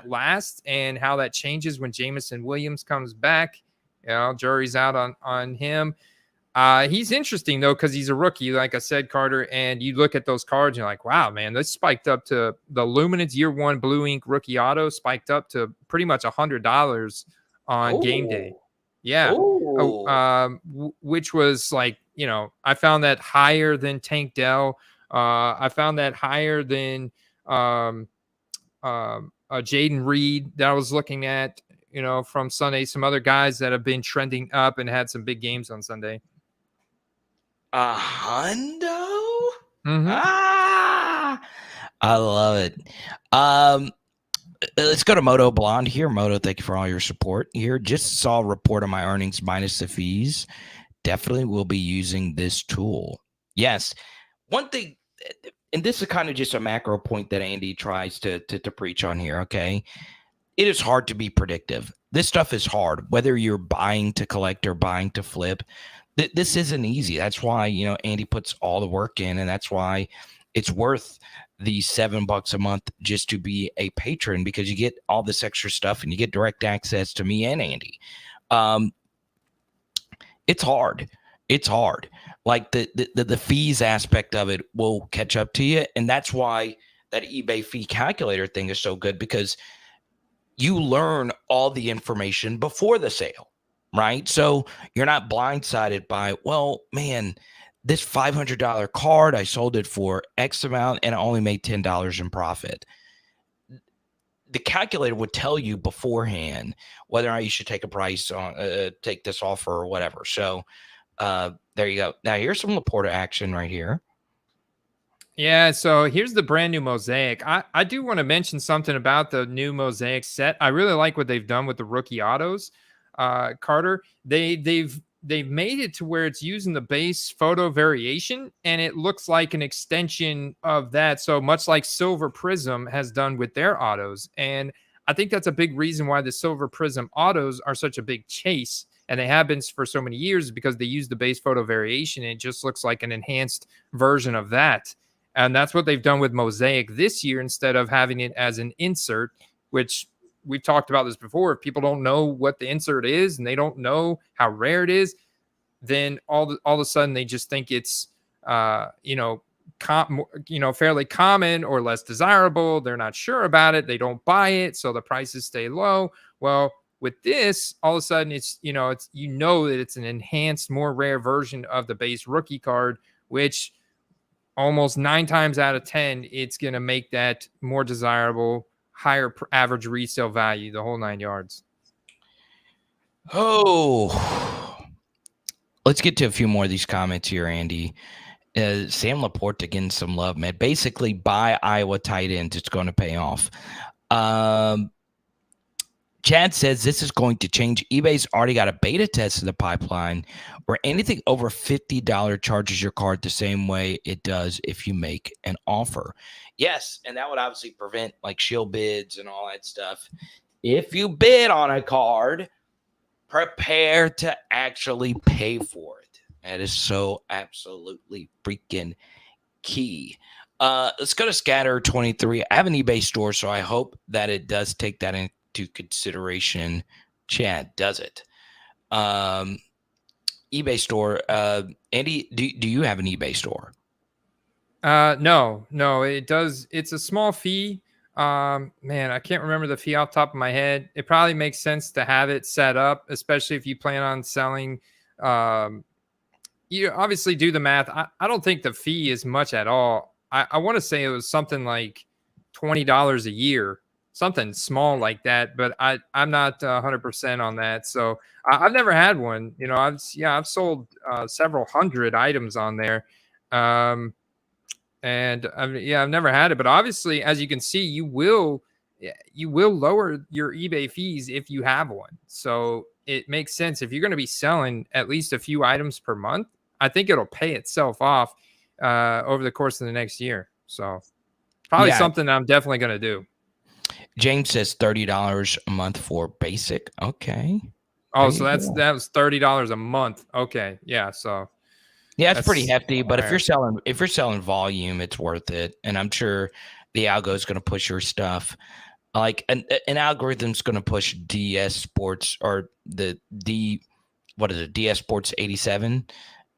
lasts and how that changes when Jamison Williams comes back. Jury's out on him. He's interesting, though, because he's a rookie, like I said, Carter, and you look at those cards, and you're like, wow, man, this spiked up to the Luminance Year 1 Blue Ink rookie auto spiked up to pretty much $100 on game day. Yeah. Which was like, I found that higher than Tank Dell. I found that higher than Jaden Reed that I was looking at, from Sunday. Some other guys that have been trending up and had some big games on Sunday. A hundo? Mm-hmm. I love it. Let's go to Moto Blonde here. Moto, thank you for all your support here. Just saw a report on my earnings minus the fees. definitely will be using this tool. Yes. One thing, and this is kind of just a macro point that Andy tries to preach on here, okay? It is hard to be predictive. This stuff is hard, whether you're buying to collect or buying to flip. This isn't easy. That's why, Andy puts all the work in, and that's why it's worth the $7 a month just to be a patron, because you get all this extra stuff and you get direct access to me and Andy. It's hard. It's hard. Like the fees aspect of it will catch up to you. And that's why that eBay fee calculator thing is so good, because you learn all the information before the sale, right? So you're not blindsided by, well, man, this $500 card, I sold it for X amount and I only made $10 in profit. The calculator would tell you beforehand whether or not you should take a price on, take this offer or whatever. So there you go. Now here's some Laporta action right here. Yeah, so here's the brand new Mosaic. I do want to mention something about the new Mosaic set. I really like what they've done with the rookie autos. Carter, they've made it to where it's using the base photo variation, and it looks like an extension of that. So much like Silver Prism has done with their autos. And I think that's a big reason why the Silver Prism autos are such a big chase, and they have been for so many years, because they use the base photo variation. And it just looks like an enhanced version of that. And that's what they've done with Mosaic this year, instead of having it as an insert, which we've talked about this before. If people don't know what the insert is and they don't know how rare it is, then all of a sudden they just think it's, fairly common or less desirable. They're not sure about it. They don't buy it. So the prices stay low. Well, with this, all of a sudden it's that it's an enhanced, more rare version of the base rookie card, which almost 9 times out of 10, it's going to make that more desirable, higher average resale value, the whole 9 yards. Oh, let's get to a few more of these comments here, Andy. Sam Laporta getting some love, man. Basically, buy Iowa tight ends. It's going to pay off. Chad says this is going to change. eBay's already got a beta test in the pipeline where anything over $50 charges your card the same way it does if you make an offer. Yes, and that would obviously prevent like shield bids and all that stuff. If you bid on a card, prepare to actually pay for it. That is so absolutely freaking key. Let's go to Scatter 23. I have an eBay store, so I hope that it does take that into consideration. Chad, does it? eBay store. Andy, do you have an eBay store? No, it does. It's a small fee. Man, I can't remember the fee off the top of my head. It probably makes sense to have it set up, especially if you plan on selling. You obviously do the math. I don't think the fee is much at all. I want to say it was something like $20 a year, something small like that, but I'm not 100% on that. So I've never had one. I've sold several hundred items on there. And I've never had it, but obviously, as you can see, you will lower your eBay fees if you have one. So it makes sense. If you're going to be selling at least a few items per month, I think it'll pay itself off over the course of the next year. So probably something I'm definitely going to do. James says $30 a month for basic. Okay. Oh, so that was $30 a month. Okay. Yeah. So yeah, it's pretty hefty, but if you're selling volume, it's worth it. And I'm sure the algo is going to push your stuff. Like an algorithm's going to push DS Sports or DS Sports 87.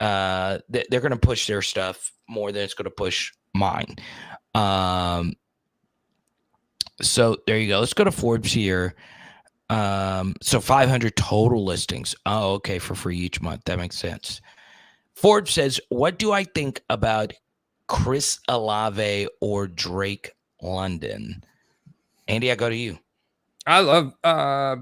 They're going to push their stuff more than it's going to push mine. So there you go. Let's go to Forbes here. So 500 total listings. Oh, okay, for free each month. That makes sense. Forbes says, what do I think about Chris Olave or Drake London? Andy, I go to you. I love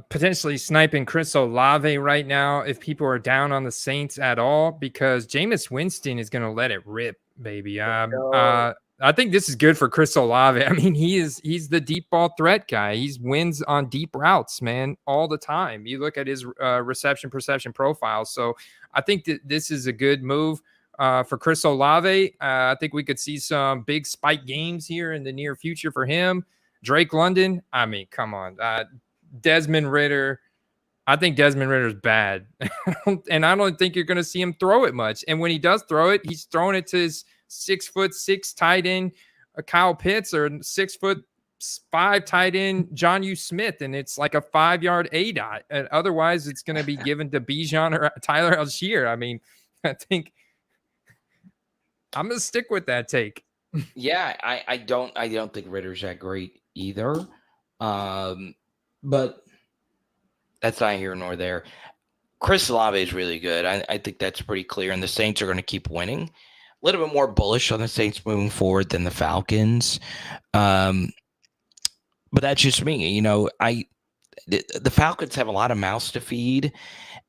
potentially sniping Chris Olave right now if people are down on the Saints at all, because Jameis Winston is going to let it rip, baby. I think this is good for Chris Olave. I mean, he's the deep ball threat guy. He wins on deep routes, man, all the time. You look at his reception perception profile. So I think that this is a good move for Chris Olave. I think we could see some big spike games here in the near future for him. Drake London, I mean, come on. Desmond Ridder, I think Desmond Ridder's bad. And I don't think you're going to see him throw it much. And when he does throw it, he's throwing it to his 6'6" tight end Kyle Pitts or 6'5" tight end Jonnu Smith, and it's like a 5-yard A dot. And otherwise, it's going to be given to Bijan or Tyler Algier. I mean, I think I'm going to stick with that take. Yeah, I don't think Ritter's that great either, but that's not here nor there. Chris Olave is really good. I think that's pretty clear, and the Saints are going to keep winning. A little bit more bullish on the Saints moving forward than the Falcons. But that's just me. You know, the Falcons have a lot of mouths to feed,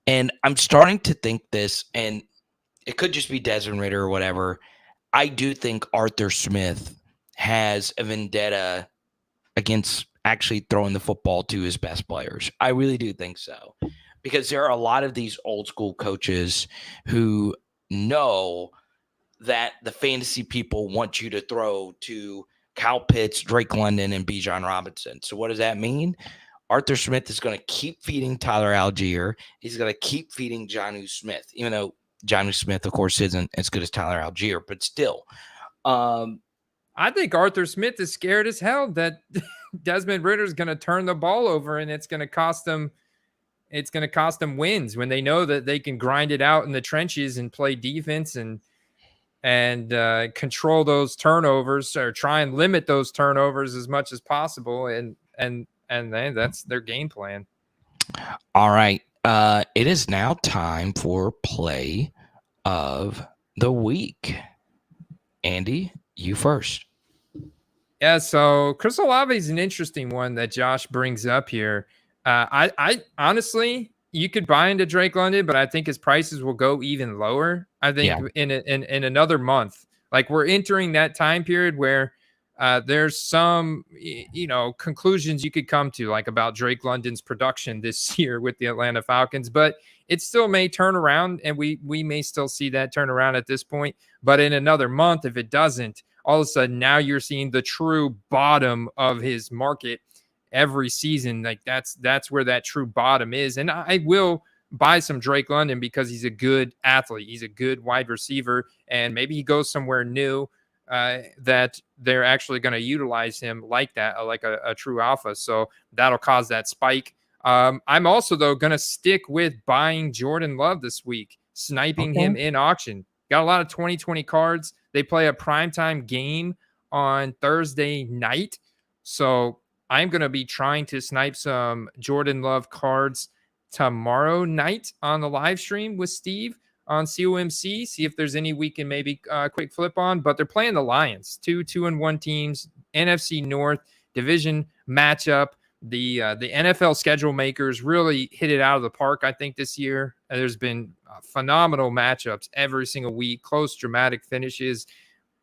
and I'm starting to think this, and it could just be Desmond Ridder or whatever. I do think Arthur Smith has a vendetta against actually throwing the football to his best players. I really do think so, because there are a lot of these old school coaches who know that the fantasy people want you to throw to Kyle Pitts, Drake London, and Bijan Robinson. So what does that mean? Arthur Smith is going to keep feeding Tyler Algier. He's going to keep feeding Jonnu Smith, even though Jonnu Smith, of course, isn't as good as Tyler Algier, but still. I think Arthur Smith is scared as hell that Desmond Ridder is going to turn the ball over, and it's going to cost them. It's going to cost them wins when they know that they can grind it out in the trenches and play defense and control those turnovers, or try and limit those turnovers as much as possible. And then that's their game plan. All right. It is now time for play of the week. Andy, you first. Yeah, so Chris Olave is an interesting one that Josh brings up here. I honestly, you could buy into Drake London, but I think his prices will go even lower. I think in another month, like we're entering that time period where there's some, conclusions you could come to, like about Drake London's production this year with the Atlanta Falcons, but it still may turn around, and we may still see that turn around at this point. But in another month, if it doesn't, all of a sudden now you're seeing the true bottom of his market every season. Like that's where that true bottom is. And I will buy some Drake London because he's a good athlete. He's a good wide receiver, and maybe he goes somewhere new that they're actually going to utilize him like that, like a true alpha. So that'll cause that spike. I'm also, though, going to stick with buying Jordan Love this week, sniping him in auction. Got a lot of 2020 cards. They play a primetime game on Thursday night. So I'm going to be trying to snipe some Jordan Love cards tomorrow night on the live stream with Steve on COMC. See if there's any we can maybe quick flip on. But they're playing the Lions, 2-1 teams, NFC North division matchup. The NFL schedule makers really hit it out of the park, I think, this year. There's been phenomenal matchups every single week, close, dramatic finishes,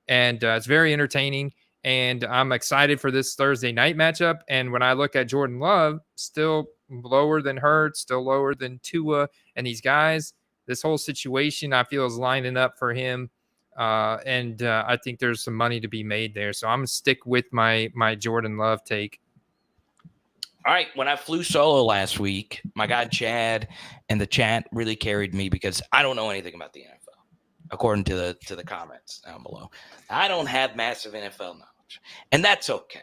and it's very entertaining. And I'm excited for this Thursday night matchup. And when I look at Jordan Love, still lower than Hurts, still lower than Tua, and these guys, this whole situation I feel is lining up for him. And I think there's some money to be made there. So I'm going to stick with my Jordan Love take. All right. When I flew solo last week, my guy Chad and the chat really carried me because I don't know anything about the NFL, according to the comments down below. I don't have massive NFL knowledge, and that's okay.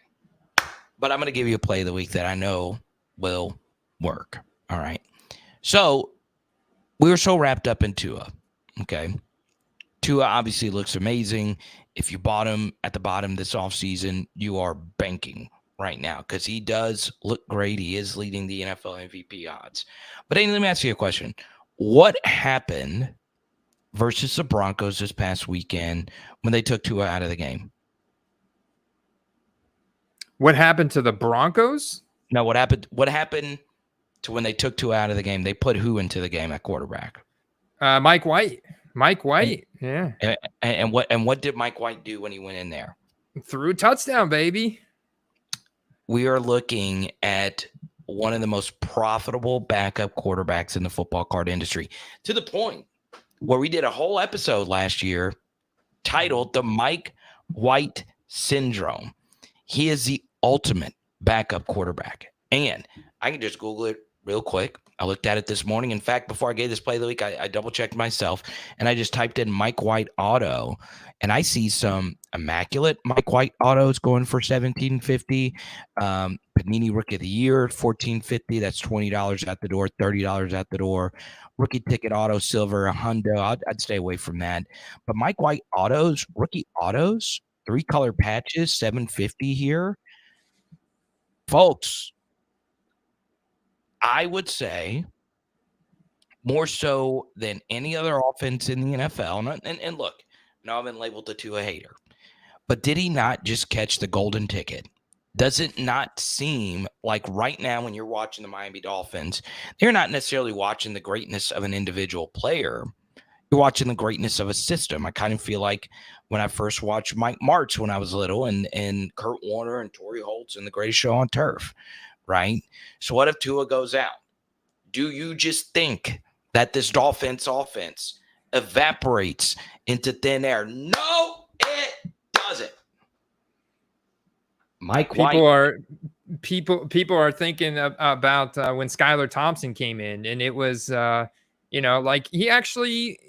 But I'm going to give you a play of the week that I know will work. All right. So we were so wrapped up in Tua. Okay. Tua obviously looks amazing. If you bought him at the bottom this offseason, you are banking right now because he does look great. He is leading the NFL MVP odds. But Andy, let me ask you a question. What happened versus the Broncos this past weekend when they took Tua out of the game? What happened to the Broncos? No, what happened to when they took Tua out of the game? They put who into the game at quarterback? Mike White. Yeah. And what did Mike White do when he went in there? Threw a touchdown, baby. We are looking at one of the most profitable backup quarterbacks in the football card industry, to the point where we did a whole episode last year titled The Mike White Syndrome. He is the ultimate backup quarterback. And I can just Google it real quick. I looked at it this morning. In fact, before I gave this play of the week, I double-checked myself, and I just typed in Mike White auto, and I see some immaculate Mike White autos going for $17.50. Panini Rookie of the Year, $14.50. That's $20 at the door, $30 at the door. Rookie ticket auto, silver, a hundo. I'd stay away from that. But Mike White autos, rookie autos, 3-color patches, $7.50 here. Folks, I would say more so than any other offense in the NFL. And look, now I've been labeled a hater, but did he not just catch the golden ticket? Does it not seem like right now when you're watching the Miami Dolphins, they're not necessarily watching the greatness of an individual player. You're watching the greatness of a system. I kind of feel like when I first watched Mike Martz when I was little and Kurt Warner and Torrey Holtz and The Greatest Show on Turf, right? So what if Tua goes out? Do you just think that this Dolphins offense evaporates into thin air? No, it doesn't. Mike White. People are thinking about when Skylar Thompson came in, and it was like he actually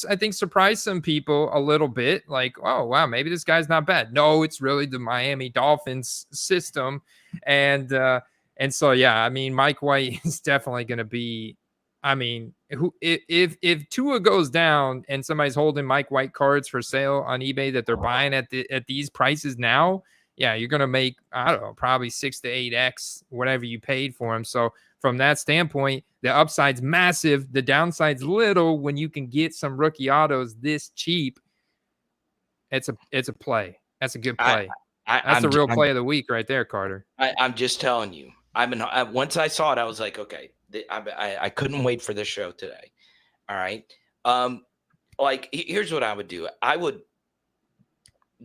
I think surprised some people a little bit, like, oh wow, maybe this guy's not bad. No, it's really the Miami Dolphins system. And so yeah, I mean, Mike White is definitely going to be, I mean, if Tua goes down and somebody's holding Mike White cards for sale on eBay that they're buying at these prices now, yeah, you're going to make, I don't know, probably 6 to 8x whatever you paid for him. So from that standpoint, the upside's massive, the downside's little. When you can get some rookie autos this cheap, it's a play. That's a good play. That's the real play of the week right there, Carter. I'm just telling you. Once I saw it, I was like, okay, I couldn't wait for this show today. All right. Like, here's what I would do. I would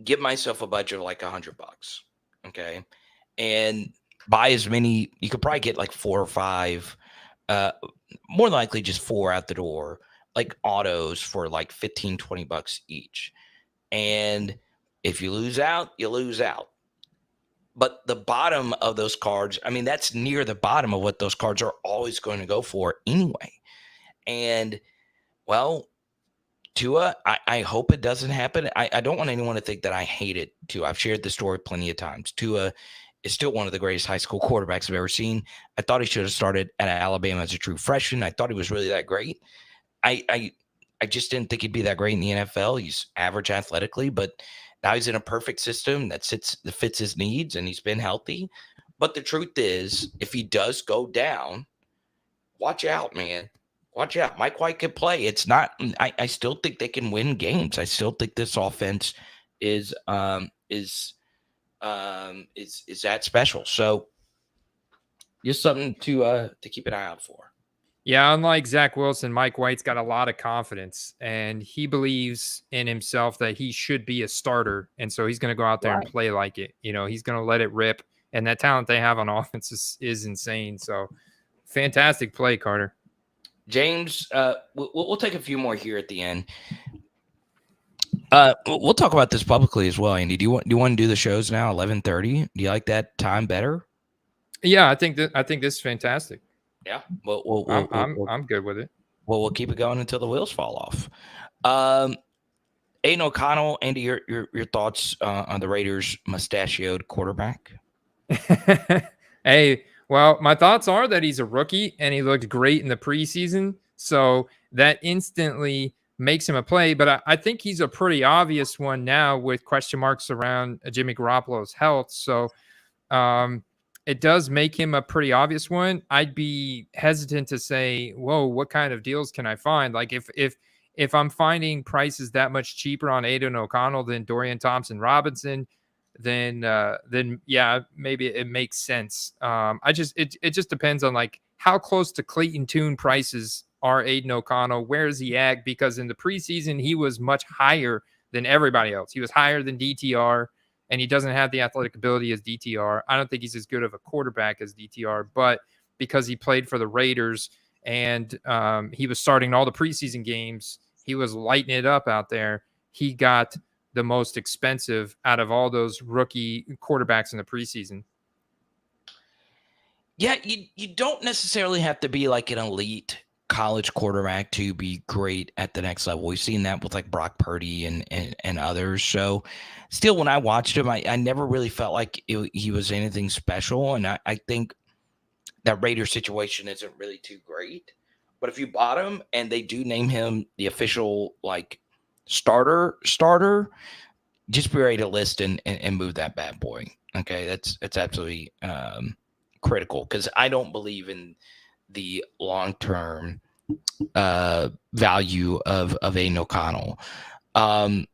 give myself a budget of like $100. Okay. And buy as many. You could probably get like 4 or 5, more likely just 4 out the door, like autos for like $15-20 each. And if you lose out, you lose out. But the bottom of those cards, I mean, that's near the bottom of what those cards are always going to go for anyway. And, well, Tua, I hope it doesn't happen. I don't want anyone to think that I hate it, Tua. I've shared the story plenty of times. Tua is still one of the greatest high school quarterbacks I've ever seen. I thought he should have started at Alabama as a true freshman. I thought he was really that great. I just didn't think he'd be that great in the NFL. He's average athletically, but now he's in a perfect system that fits his needs, and he's been healthy. But the truth is, if he does go down, watch out, man. Watch out. Mike White could play. It's not. I still think they can win games. I still think this offense is that special. So just something to keep an eye out for. Yeah, unlike Zach Wilson, Mike White's got a lot of confidence, and he believes in himself that he should be a starter, and so he's going to go out there and play like it. You know, he's going to let it rip, and that talent they have on offense is insane. So, fantastic play, Carter. James, we'll take a few more here at the end. We'll talk about this publicly as well, Andy. Do you want to do the shows now, 11:30? Do you like that time better? Yeah, I think this is fantastic. Yeah, I'm good with it. Well, we'll keep it going until the wheels fall off. Aiden O'Connell, Andy, your thoughts on the Raiders' mustachioed quarterback? Hey, well, my thoughts are that he's a rookie and he looked great in the preseason, so that instantly makes him a play. But I think he's a pretty obvious one now with question marks around Jimmy Garoppolo's health. So, it does make him a pretty obvious one. I'd be hesitant to say, whoa, what kind of deals can I find? Like if I'm finding prices that much cheaper on Aiden O'Connell than Dorian Thompson-Robinson, then yeah, maybe it makes sense. It just depends on like how close to Clayton Tune prices are Aiden O'Connell. Where is he at? Because in the preseason, he was much higher than everybody else. He was higher than DTR, and he doesn't have the athletic ability as DTR. I don't think he's as good of a quarterback as DTR, but because he played for the Raiders and he was starting all the preseason games, he was lighting it up out there. He got the most expensive out of all those rookie quarterbacks in the preseason. Yeah, you don't necessarily have to be like an elite college quarterback to be great at the next level. We've seen that with like Brock Purdy and others. So still, when I watched him, I never really felt like he was anything special. And I think that Raider situation isn't really too great. But if you bought him and they do name him the official like starter, just be ready to list and move that bad boy. Okay, that's absolutely critical, because I don't believe in the long-term value of Aiden O'Connell. Also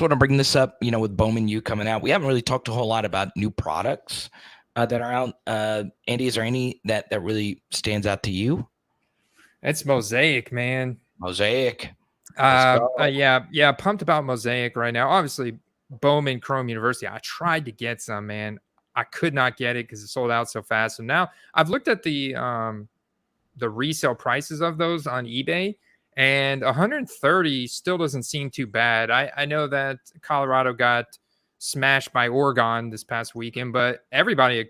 want to bring this up, with Bowman U coming out. We haven't really talked a whole lot about new products that are out. Andy, is there any that really stands out to you? It's Mosaic, man. Mosaic. Yeah, pumped about Mosaic right now. Obviously, Bowman Chrome University. I tried to get some, man. I could not get it because it sold out so fast. So now I've looked at the resale prices of those on eBay, and 130 still doesn't seem too bad. I know that Colorado got smashed by Oregon this past weekend, but everybody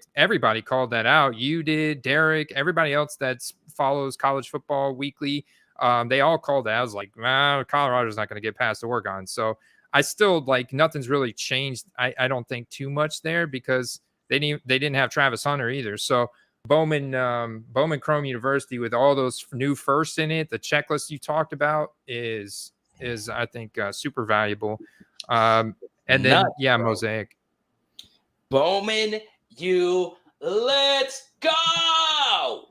called that out. You did, Derek, everybody else that follows college football weekly. They all called that. I was like, Colorado's not going to get past Oregon. So I still nothing's really changed. I don't think too much there, because they didn't have Travis Hunter either. So Bowman Chrome University with all those new firsts in it, the checklist you talked about is I think super valuable. And then Mosaic. Bowman U, let's go.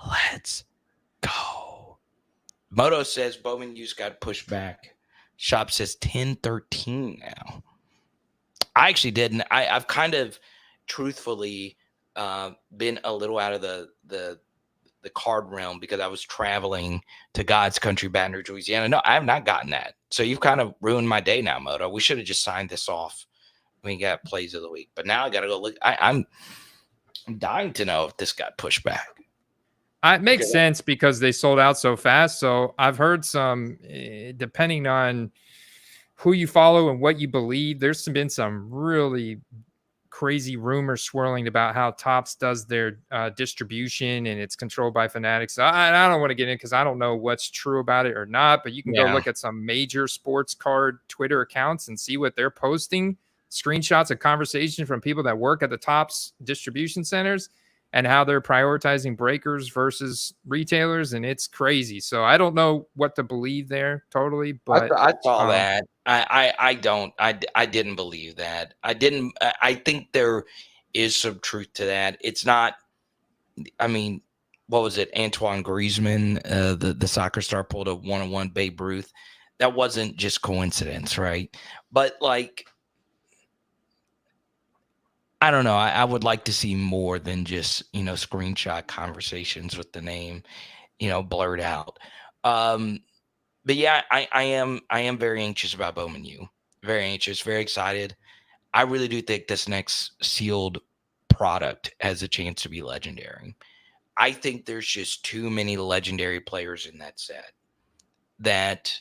Let's go. Moto says Bowman U's got pushed back. Shop says 10-13 now. I actually didn't. I've kind of truthfully been a little out of the card realm because I was traveling to God's country, Baton Rouge, Louisiana. No, I have not gotten that. So you've kind of ruined my day now, Moto. We should have just signed this off when we got plays of the week. But now I got to go look. I'm dying to know if this got pushed back. It makes sense because they sold out so fast. So I've heard some, depending on who you follow and what you believe, there's been some really crazy rumors swirling about how Topps does their distribution, and it's controlled by Fanatics. So I don't want to get in because I don't know what's true about it or not, but you can go look at some major sports card Twitter accounts and see what they're posting, screenshots of conversation from people that work at the Topps distribution centers and how they're prioritizing breakers versus retailers, and it's crazy. So I don't know what to believe there totally, but I saw that. I didn't believe that. I think there is some truth to that. It's not, I mean, what was it? Antoine Griezmann, the soccer star, pulled a 1-on-1 Babe Ruth. That wasn't just coincidence, right? But I don't know. I would like to see more than just, screenshot conversations with the name, blurred out. But yeah, I am very anxious about Bowman U. Very anxious, very excited. I really do think this next sealed product has a chance to be legendary. I think there's just too many legendary players in that set. That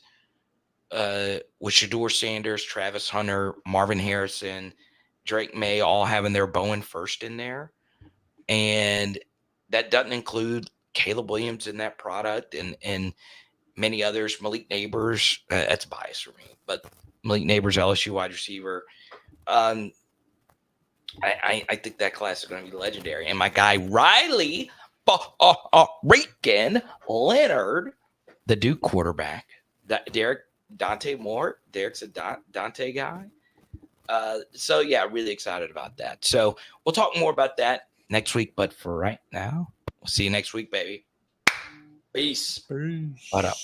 with Shedeur Sanders, Travis Hunter, Marvin Harrison, Drake May all having their Bowen first in there. And that doesn't include Caleb Williams in that product and many others. Malik Neighbors, that's biased for me, but Malik Neighbors, LSU wide receiver. I think that class is going to be legendary. And my guy, Riley Reagan Leonard, the Duke quarterback, Dante Moore. Derek's a Dante guy. So yeah, really excited about that. So we'll talk more about that next week. But for right now, we'll see you next week, baby. Peace. Peace. What up?